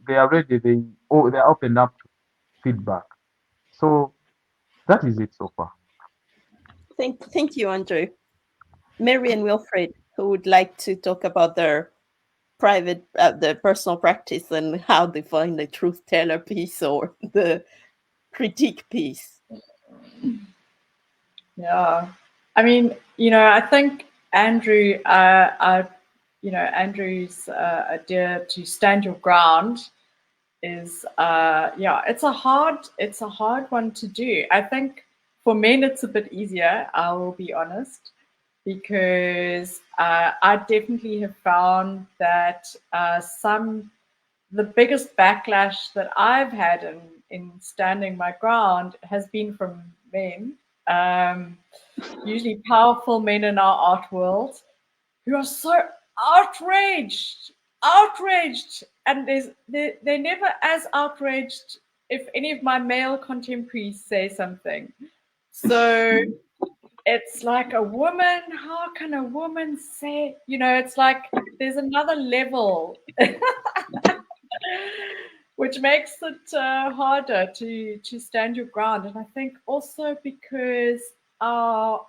they are ready, they're open up to feedback. So that is it so far. Thank you, Andrew. Mary and Wilfred, who would like to talk about their private, the personal practice and how they find the truth teller piece or the critique piece. Yeah, I mean, I think Andrew, Andrew's idea to stand your ground is, it's a hard one to do. I think for men it's a bit easier, I will be honest, because I definitely have found that the biggest backlash that I've had in standing my ground has been from men, usually powerful men in our art world, who are so outraged, and they're never as outraged if any of my male contemporaries say something. So it's like, a woman, how can a woman say, it's like there's another level which makes it harder to stand your ground. And I think also because our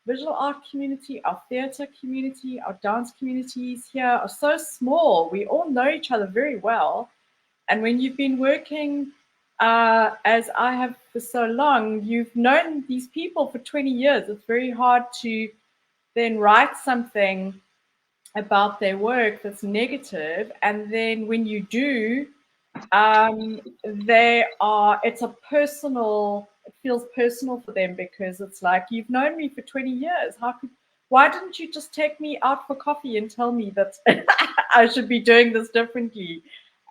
visual art community, our theatre community, our dance communities here are so small. We all know each other very well. And when you've been working as I have for so long, you've known these people for 20 years. It's very hard to then write something about their work that's negative, and then when you do, it feels personal for them, because it's like, you've known me for 20 years. Why didn't you just take me out for coffee and tell me that I should be doing this differently?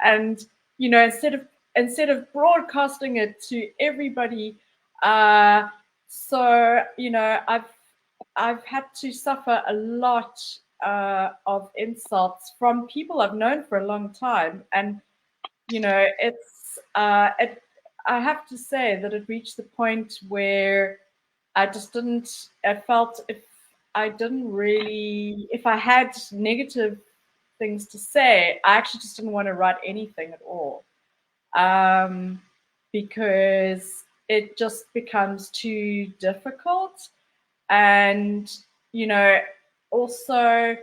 And, you know, instead of broadcasting it to everybody. So, you know, I've had to suffer a lot of insults from people I've known for a long time. And, you know, I have to say that it reached the point where I felt if I had negative things to say, I actually just didn't want to write anything at all. Because it just becomes too difficult. And, you know, also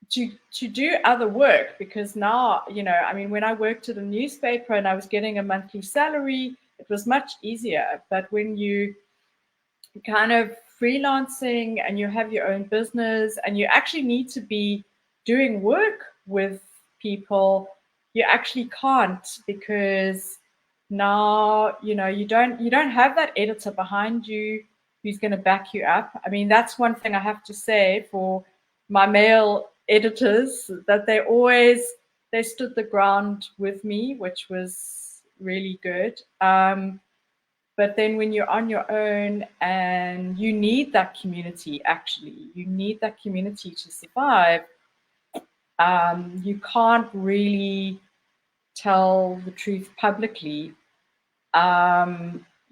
to do other work, because now, you know, I mean, when I worked at a newspaper and I was getting a monthly salary, it was much easier. But when you kind of freelancing and you have your own business and you actually need to be doing work with people, you actually can't, because now, you know, you don't have that editor behind you who's going to back you up. I mean, that's one thing I have to say for my male editors, that they stood the ground with me, which was really good. But then when you're on your own, and you need that community, actually, you need that community to survive. You can't really tell the truth publicly.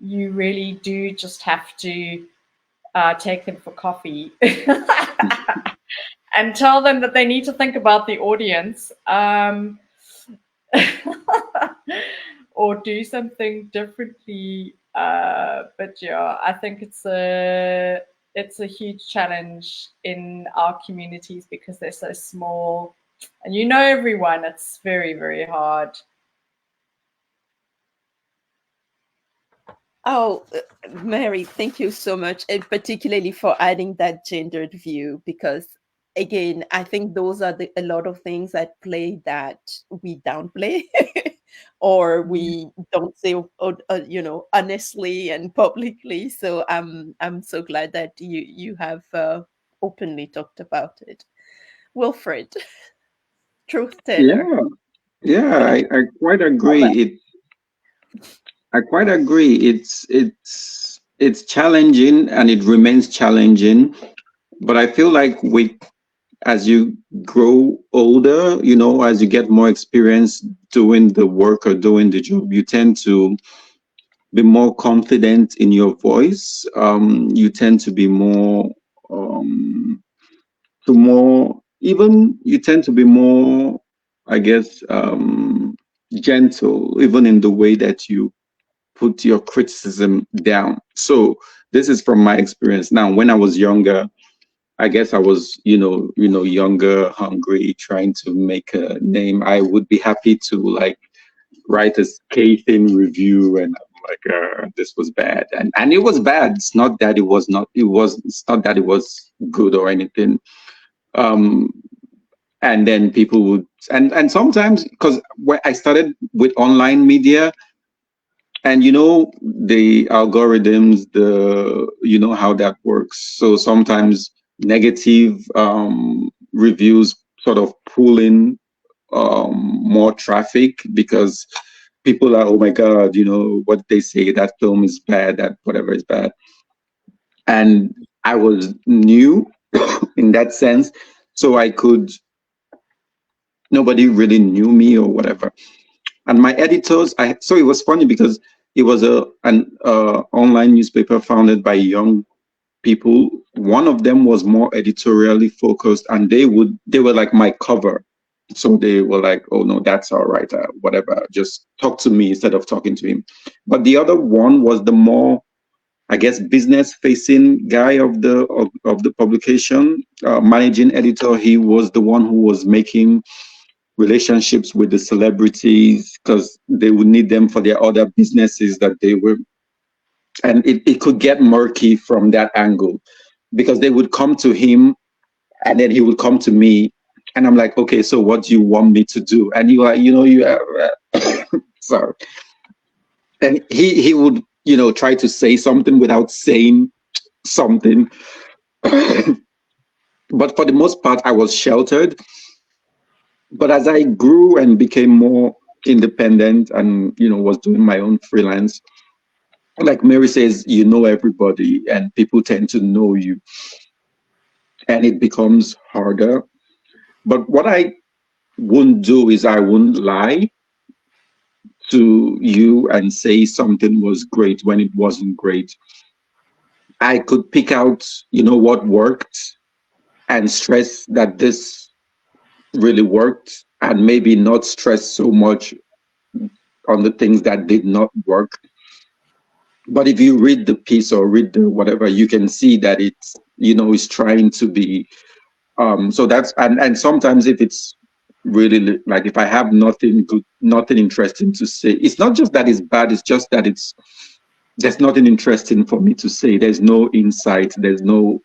You really do just have to take them for coffee and tell them that they need to think about the audience, or do something differently. But yeah, I think it's a huge challenge in our communities, because they're so small and you know everyone. It's very, very hard. Oh, Mary, thank you so much, and particularly for adding that gendered view, because again, I think those are a lot of things at play that we downplay or we don't say, you know, honestly and publicly. So I'm so glad that you have openly talked about it. Wilfred, truth teller. Yeah, I quite agree. I quite agree. It's challenging, and it remains challenging. But I feel like as you grow older, you know, as you get more experience doing the work or doing the job, you tend to be more confident in your voice. You tend to be more, you tend to be more, I guess, gentle, even in the way that you put your criticism down. So this is from my experience. Now, when I was younger, I guess I was, younger, hungry, trying to make a name. I would be happy to like write a scathing review, and I'm like, this was bad, and it was bad. It's not that it was not. It's not that it was good or anything. And then people would, and sometimes, because when I started with online media, and the algorithms, how that works. So sometimes negative reviews sort of pull in more traffic, because people are, oh my God, what they say, that film is bad, that whatever is bad. And I was new in that sense, so nobody really knew me or whatever. And my editors, so it was funny, because it was an online newspaper founded by young people. One of them was more editorially focused, and they were like my cover. So they were like, oh no, that's all right, whatever, just talk to me instead of talking to him. But the other one was the more, I guess, business facing guy of the publication, managing editor. He was the one who was making relationships with the celebrities, because they would need them for their other businesses that they were, and it could get murky from that angle, because they would come to him and then he would come to me, and I'm like, okay, so what do you want me to do? And you are, sorry. And he would you know, try to say something without saying something. But for the most part, I was sheltered. But as I grew and became more independent and, you know, was doing my own freelance, like Mary says, you know everybody and people tend to know you, and it becomes harder. But what I wouldn't do is I wouldn't lie to you and say something was great when it wasn't great. I could pick out, you know, what worked and stress that this really worked, and maybe not stress so much on the things that did not work. But if you read the piece or read the whatever, you can see that it's, you know, it's trying to be so that's and sometimes if it's really like if I have nothing good, nothing interesting to say, it's not just that it's bad, it's just that it's there's nothing interesting for me to say. There's no insight, there's no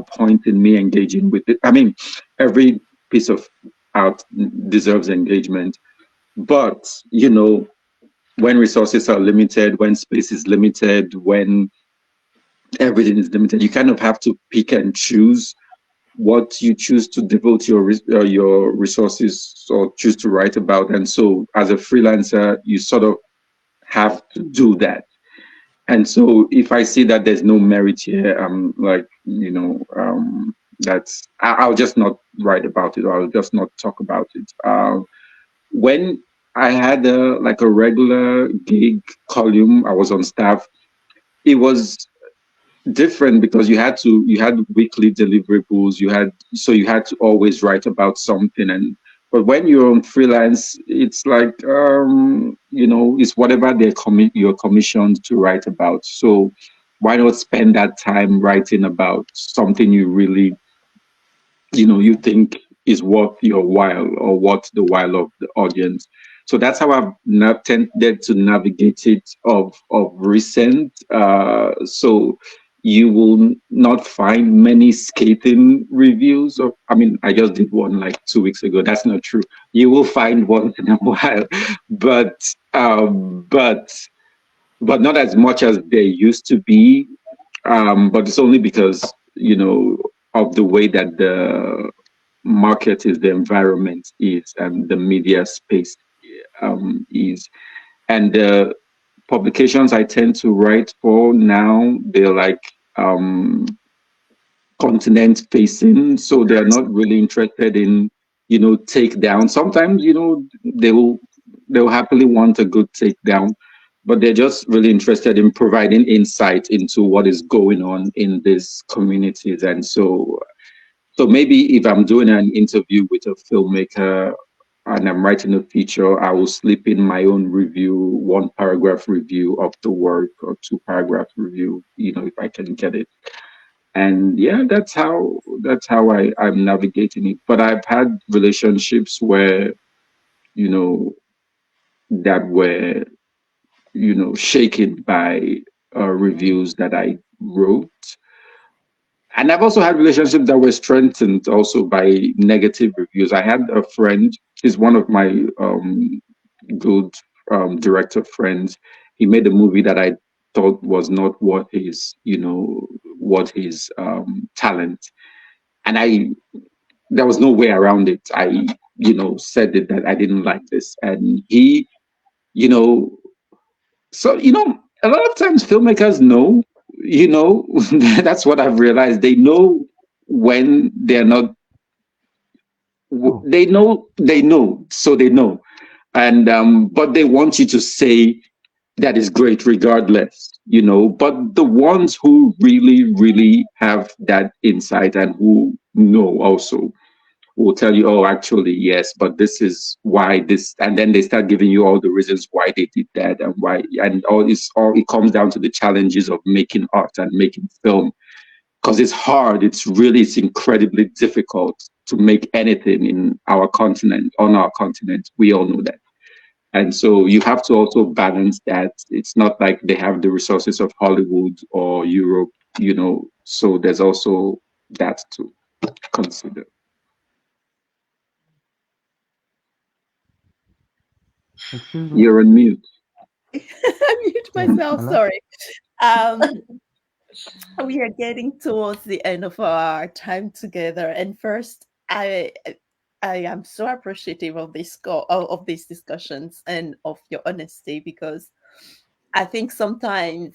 point in me engaging with it. I mean, every piece of art deserves engagement, but you know, when resources are limited, when space is limited, when everything is limited, you kind of have to pick and choose what you choose to devote your resources or choose to write about. And so as a freelancer, you sort of have to do that. And so if I see that there's no merit here, I'm like, you know, I'll just not write about it, or I'll just not talk about it. When I had a regular gig column, I was on staff. It was different because you had weekly deliverables. You had to always write about something. And but when you're on freelance, it's like you know, it's whatever you're commissioned to write about. So why not spend that time writing about something you really, you know, you think is worth your while or worth the while of the audience. So that's how I've not tended to navigate it of recent. So you will not find many scathing reviews of, I mean, I just did one like 2 weeks ago. That's not true. You will find once in a while, but but not as much as there used to be. But it's only because, you know, of the way that the market is, the environment is, and the media space is. And the publications I tend to write for now, they're like continent facing, so they're not really interested in, you know, takedown. Sometimes, you know, they'll happily want a good takedown, but they're just really interested in providing insight into what is going on in these communities. And so maybe if I'm doing an interview with a filmmaker and I'm writing a feature, I will slip in my own review, 1-paragraph review of the work or 2-paragraph review, you know, if I can get it. And yeah, that's how I'm navigating it. But I've had relationships where, you know, that were, you know, shaken by reviews that I wrote. And I've also had relationships that were strengthened also by negative reviews. I had a friend, he's one of my good director friends. He made a movie that I thought was not what his, you know, what his talent. And there was no way around it. I, you know, said it that I didn't like this. And he, you know, so, you know, a lot of times filmmakers know, you know, that's what I've realized. They know when they're not, they know, so they know. And, but they want you to say that is great regardless, you know, but the ones who really, really have that insight and who know also will tell you, oh, actually, yes, but this is why this, and then they start giving you all the reasons why they did that and why, and all it comes down to the challenges of making art and making film, because it's hard. It's incredibly difficult to make anything in our continent, on our continent. We all know that. And so you have to also balance that. It's not like they have the resources of Hollywood or Europe, you know, so there's also that to consider. Excuse me. You're on mute. I mute Yeah, myself, hello. sorry. Um, we are getting towards the end of our time together. And first, I am so appreciative of of these discussions and of your honesty, because I think sometimes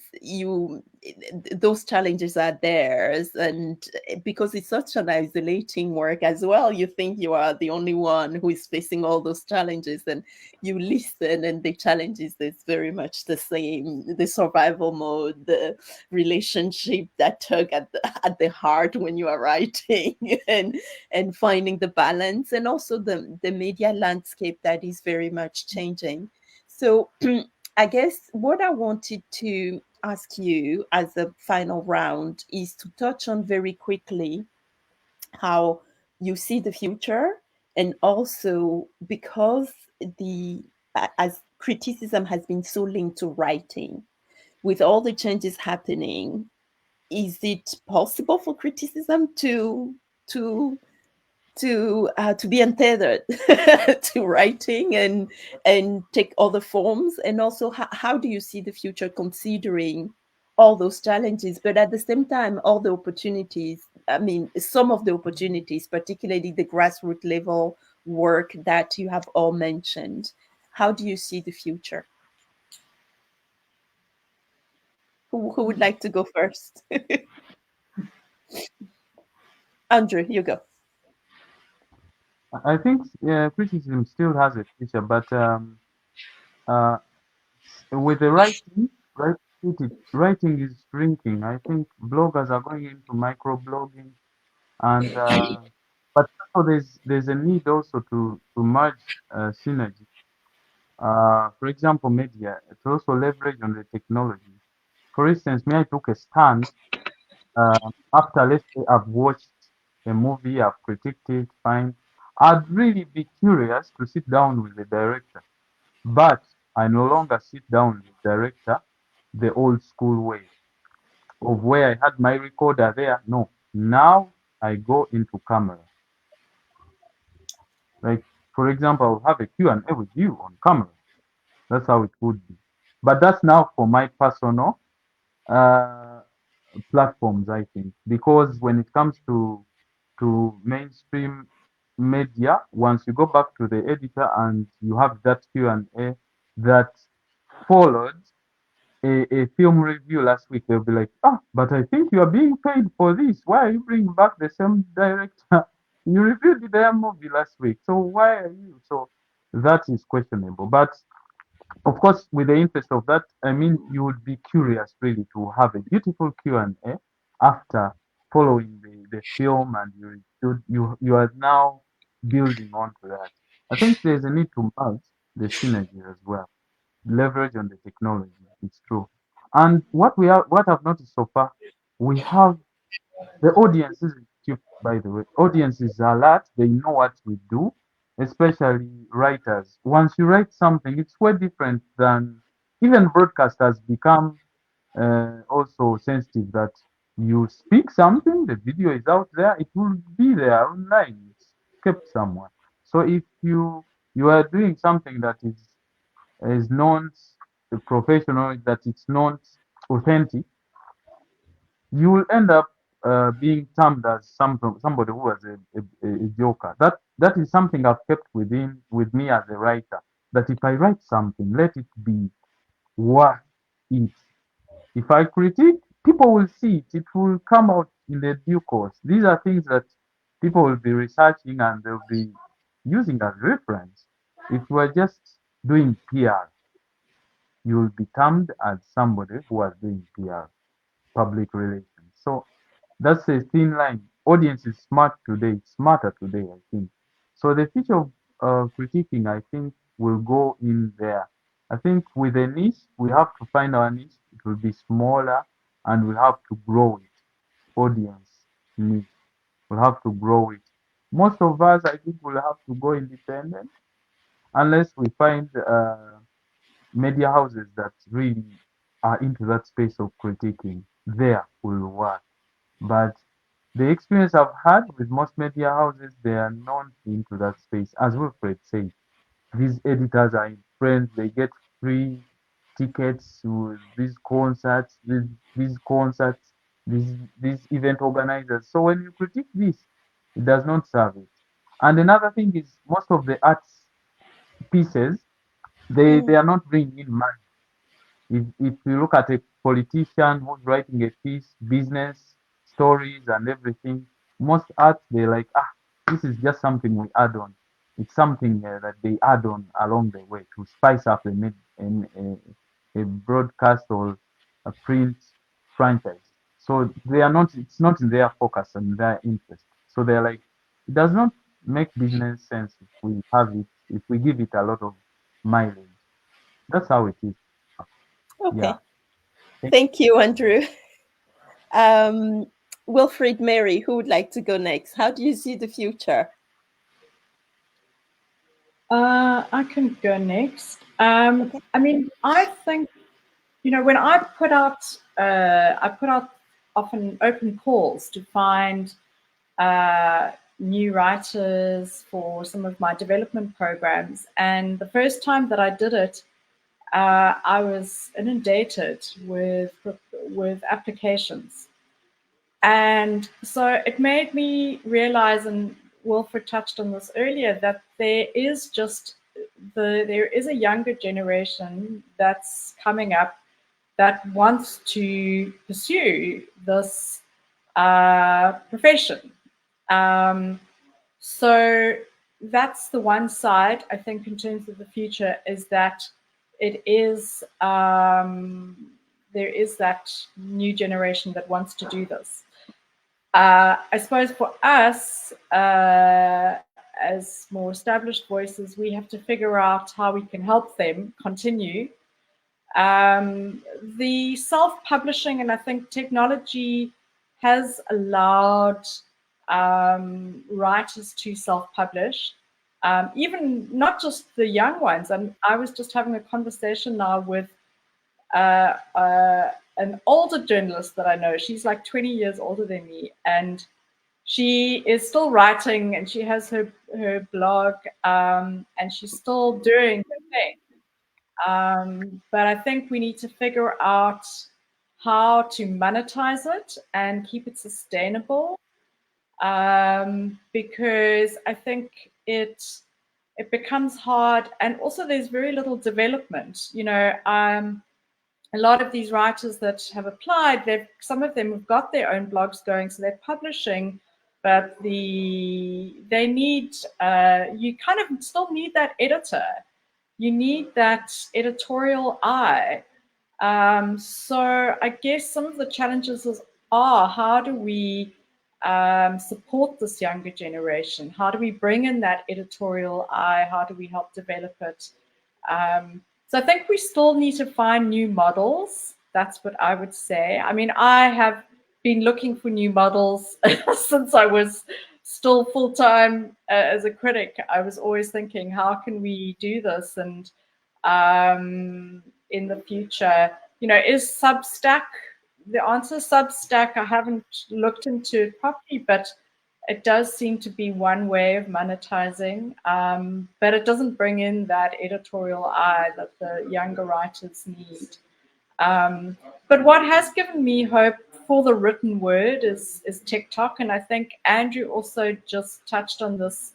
those challenges are theirs, and because it's such an isolating work as well, you think you are the only one who is facing all those challenges, and you listen, and the challenges is very much the same: the survival mode, the relationship that tug at the heart when you are writing, and finding the balance, and also the media landscape that is very much changing. So I guess what I wanted to ask you as a final round is to touch on very quickly how you see the future, and also because as criticism has been so linked to writing, with all the changes happening, is it possible for criticism to to be untethered to writing and take other forms? And also, how do you see the future, considering all those challenges, but at the same time all the opportunities? I mean, some of the opportunities, particularly the grassroots level work that you have all mentioned. How do you see the future? Who would like to go first? Andrew, you go. I think criticism still has a future, but uh, with the writing is shrinking. I think bloggers are going into microblogging, and but also there's a need also to merge synergy. For example, media to also leverage on the technology. For instance, me, I took a stand after, let's say, I've watched a movie, I've critiqued it, fine. I'd really be curious to sit down with the director, but I no longer sit down with the director the old school way of where I had my recorder there. No, now I go into camera. Like, for example, I'll have a Q&A with you on camera. That's how it would be. But that's now for my personal uh, platforms, I think, because when it comes to mainstream media, once you go back to the editor and you have that Q&A that followed a film review last week, they'll be like, ah, but I think you are being paid for this. Why are you bringing back the same director? You reviewed their movie last week, so why are you? So that is questionable. But of course, with the interest of that, I mean, you would be curious really to have a beautiful Q&A after following the film, and you are now building onto that. I think there's a need to merge the synergy as well, leverage on the technology. It's true. And what I've noticed so far, we have the audience is cute, by the way. Audience is alert. They know what we do, especially writers. Once you write something, it's way different than even broadcasters become also sensitive that you speak something, the video is out there, it will be there online. It's kept somewhere. So if you are doing something that is not professional, that it's not authentic, you will end up being termed as somebody who was a joker. That is something I've kept with me as a writer. That if I write something, let it be worth it. If I critique, people will see it. It will come out in the due course. These are things that people will be researching and they'll be using as reference. If you are just doing PR, you will be termed as somebody who was doing PR, public relations. So that's a thin line. Audience is smart today, smarter today, I think. So the future of critiquing, I think, will go in there. I think with a niche, we have to find our niche. It will be smaller, and we have to grow it. Audience niche. We'll have to grow it. Most of us, I think, will have to go independent unless we find media houses that really are into that space of critiquing. There will work. But the experience I've had with most media houses, they are not into that space. As Wilfred said, these editors are in friends, they get free tickets to these concerts, these event organizers. So when you critique this, it does not serve it. And another thing is most of the arts pieces, they are not bringing in money. If you look at a politician who's writing a piece, business stories and everything, most arts they're like, this is just something we add on. It's something that they add on along the way to spice up a broadcast or a print franchise. So they are not. It's not in their focus and their interest. So they're like, it does not make business sense if we have it, if we give it a lot of mileage. That's how it is. Yeah. Okay. Thank you, Andrew. Wilfred, Mary, who would like to go next? How do you see the future? I can go next. I mean, I think, you know, when I put out often open calls to find new writers for some of my development programs. And the first time that I did it, I was inundated with applications. And so it made me realize, and Wilfred touched on this earlier, that there is a younger generation that's coming up that wants to pursue this profession. So that's the one side, I think, in terms of the future, is that it is there is that new generation that wants to do this. I suppose for us, as more established voices, we have to figure out how we can help them continue. The self-publishing, and I think technology has allowed writers to self-publish, even not just the young ones. And I was just having a conversation now with an older journalist that I know. She's like 20 years older than me, and she is still writing, and she has her blog, and she's still doing her thing. But I think we need to figure out how to monetize it and keep it sustainable, because I think it becomes hard, and also there's very little development. You know, a lot of these writers that have applied, some of them have got their own blogs going, so they're publishing, but they need, you kind of still need that editor. You need that editorial eye. So I guess some of the challenges are, how do we support this younger generation? How do we bring in that editorial eye? How do we help develop it? So I think we still need to find new models. That's what I would say. I mean, I have been looking for new models since I was still full-time as a critic. I was always thinking, how can we do this? And in the future, you know, is Substack the answer? Substack, I haven't looked into it properly, but it does seem to be one way of monetizing, but it doesn't bring in that editorial eye that the younger writers need. But what has given me hope for the written word is TikTok, and I think Andrew also just touched on this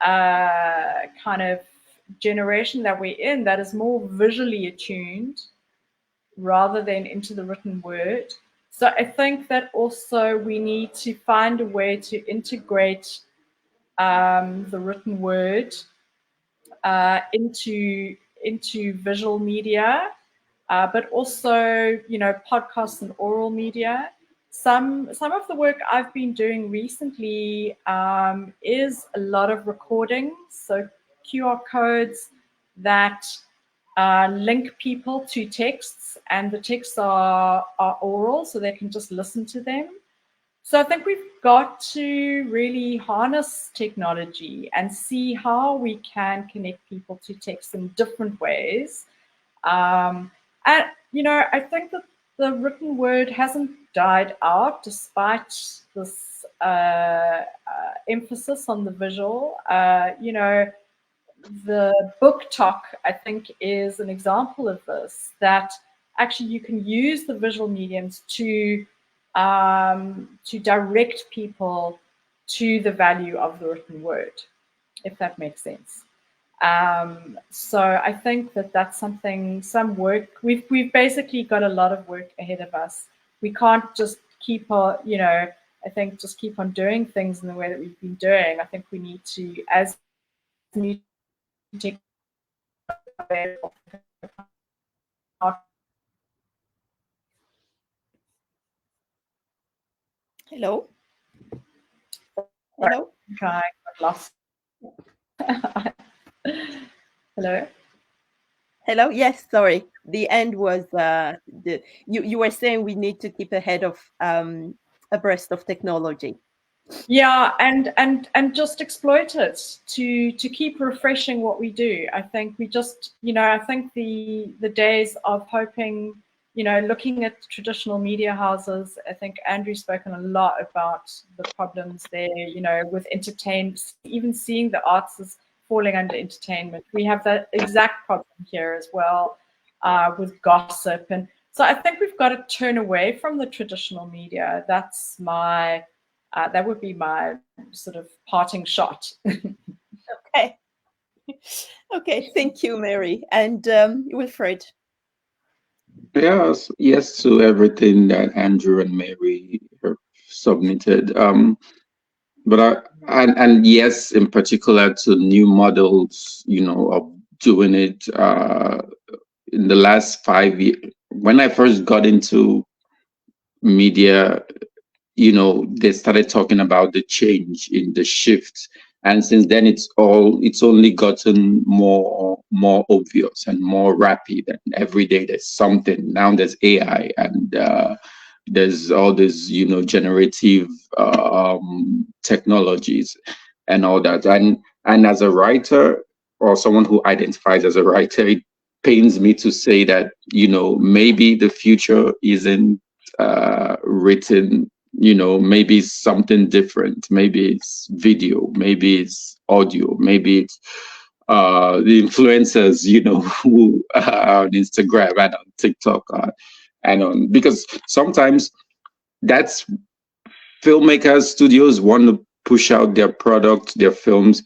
kind of generation that we're in that is more visually attuned rather than into the written word. So I think that also we need to find a way to integrate the written word into visual media, but also, you know, podcasts and oral media. Some of the work I've been doing recently is a lot of recordings, so QR codes that link people to texts, and the texts are oral, so they can just listen to them. So I think we've got to really harness technology and see how we can connect people to text in different ways. And, you know, I think that the written word hasn't died out despite this emphasis on the visual. You know, the book talk, I think, is an example of this, that actually you can use the visual mediums to direct people to the value of the written word, if that makes sense. So I think that that's something, some work, we've basically got a lot of work ahead of us. We can't just keep on, you know, I think just keep on doing things in the way that we've been doing. I think we need to, as new tech available. Hello? Hello? I got lost. Hello? Hello? Yes, sorry. The end was you were saying we need to keep ahead of abreast of technology. Yeah, and just exploit it to keep refreshing what we do. I think we just, you know, I think the days of hoping, you know, looking at traditional media houses, I think Andrew's spoken a lot about the problems there, you know, with entertainment, even seeing the arts as falling under entertainment. We have that exact problem here as well, with gossip. And so I think we've got to turn away from the traditional media. That's my, that would be my sort of parting shot. Okay. Okay, thank you, Mary. And Wilfred. Yes to everything that Andrew and Mary have submitted. But and yes, in particular to new models, you know, of doing it. In the last 5 years, when I first got into media, you know, they started talking about the change in the shift, and since then it's only gotten more obvious and more rapid, and every day there's something. Now there's AI, and there's all this, you know, generative technologies and all that. And as a writer, or someone who identifies as a writer, it pains me to say that, you know, maybe the future isn't written, you know, maybe it's something different. Maybe it's video, maybe it's audio, maybe it's the influencers, you know, who are on Instagram and on TikTok, and on, because sometimes that's filmmakers, studios want to push out their product, their films,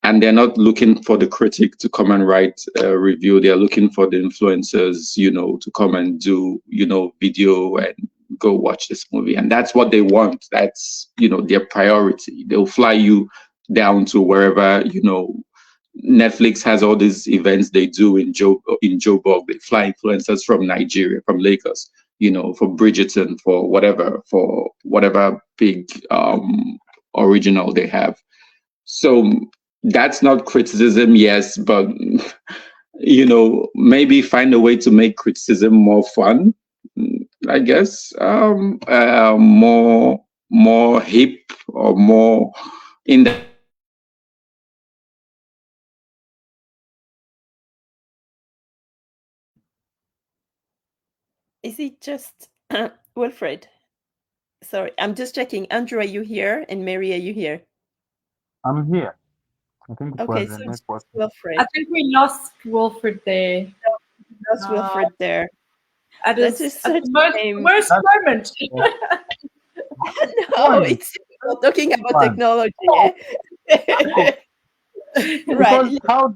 and they're not looking for the critic to come and write a review. They're looking for the influencers, you know, to come and do, you know, video and go watch this movie. And that's what they want. That's, you know, their priority. They'll fly you down to wherever, you know, Netflix has all these events they do in Joburg. They fly influencers from Nigeria, from Lagos, you know, for Bridgerton, for whatever big original they have. So that's not criticism, yes, but, you know, maybe find a way to make criticism more fun, I guess, more hip, or more in the. Is it just Wilfred? Sorry, I'm just checking. Andrew, are you here? And Mary, are you here? I'm here. I think it Okay, was so the network. Wilfred. I think we lost Wilfred there. Lost Wilfred there. At That his, is at such the worst moment. No, it's difficult talking about technology. Right. Because how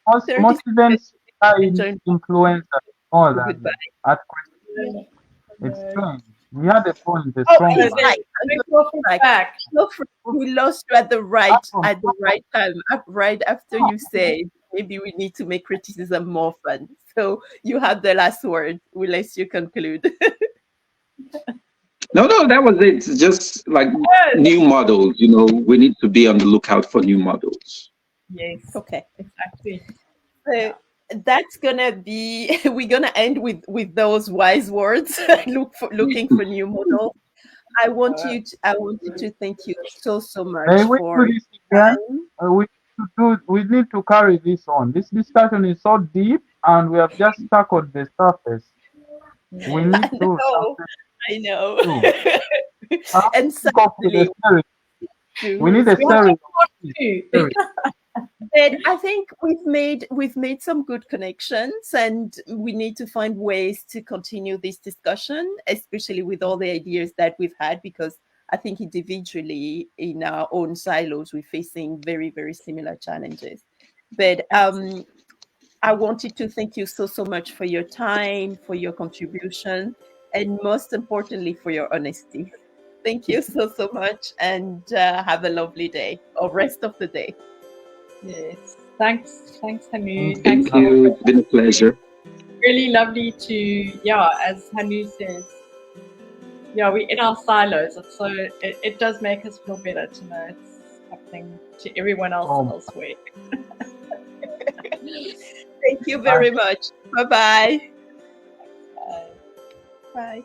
most events are influencers more than at Christmas. It's strange. We had a point, a strong it's one. like, back. We lost you at the right time, right after you said maybe we need to make criticism more fun. So you have the last word. We'll let you conclude. No, that was it. It's just like new models, you know, we need to be on the lookout for new models. Yes. Okay. Exactly. So that's gonna be, we're gonna end with those wise words. Looking for new models. I wanted to thank you so much We for do this again. We need to carry this on. This discussion is so deep, and we have just tackled the surface. We need I know. And suddenly, we need a series. And I think we've made some good connections, and we need to find ways to continue this discussion, especially with all the ideas that we've had, because I think individually in our own silos we're facing very, very similar challenges. But I wanted to thank you so much for your time, for your contribution, and most importantly for your honesty. Thank you so much, and have a lovely day or rest of the day. Yes. Thanks, Hanou. Thank you. It's been a pleasure. Really lovely to, yeah, as Hanou says, yeah, we're in our silos. So it does make us feel better to know it's happening to everyone else elsewhere. Thank you very much. Bye-bye. Bye. Bye.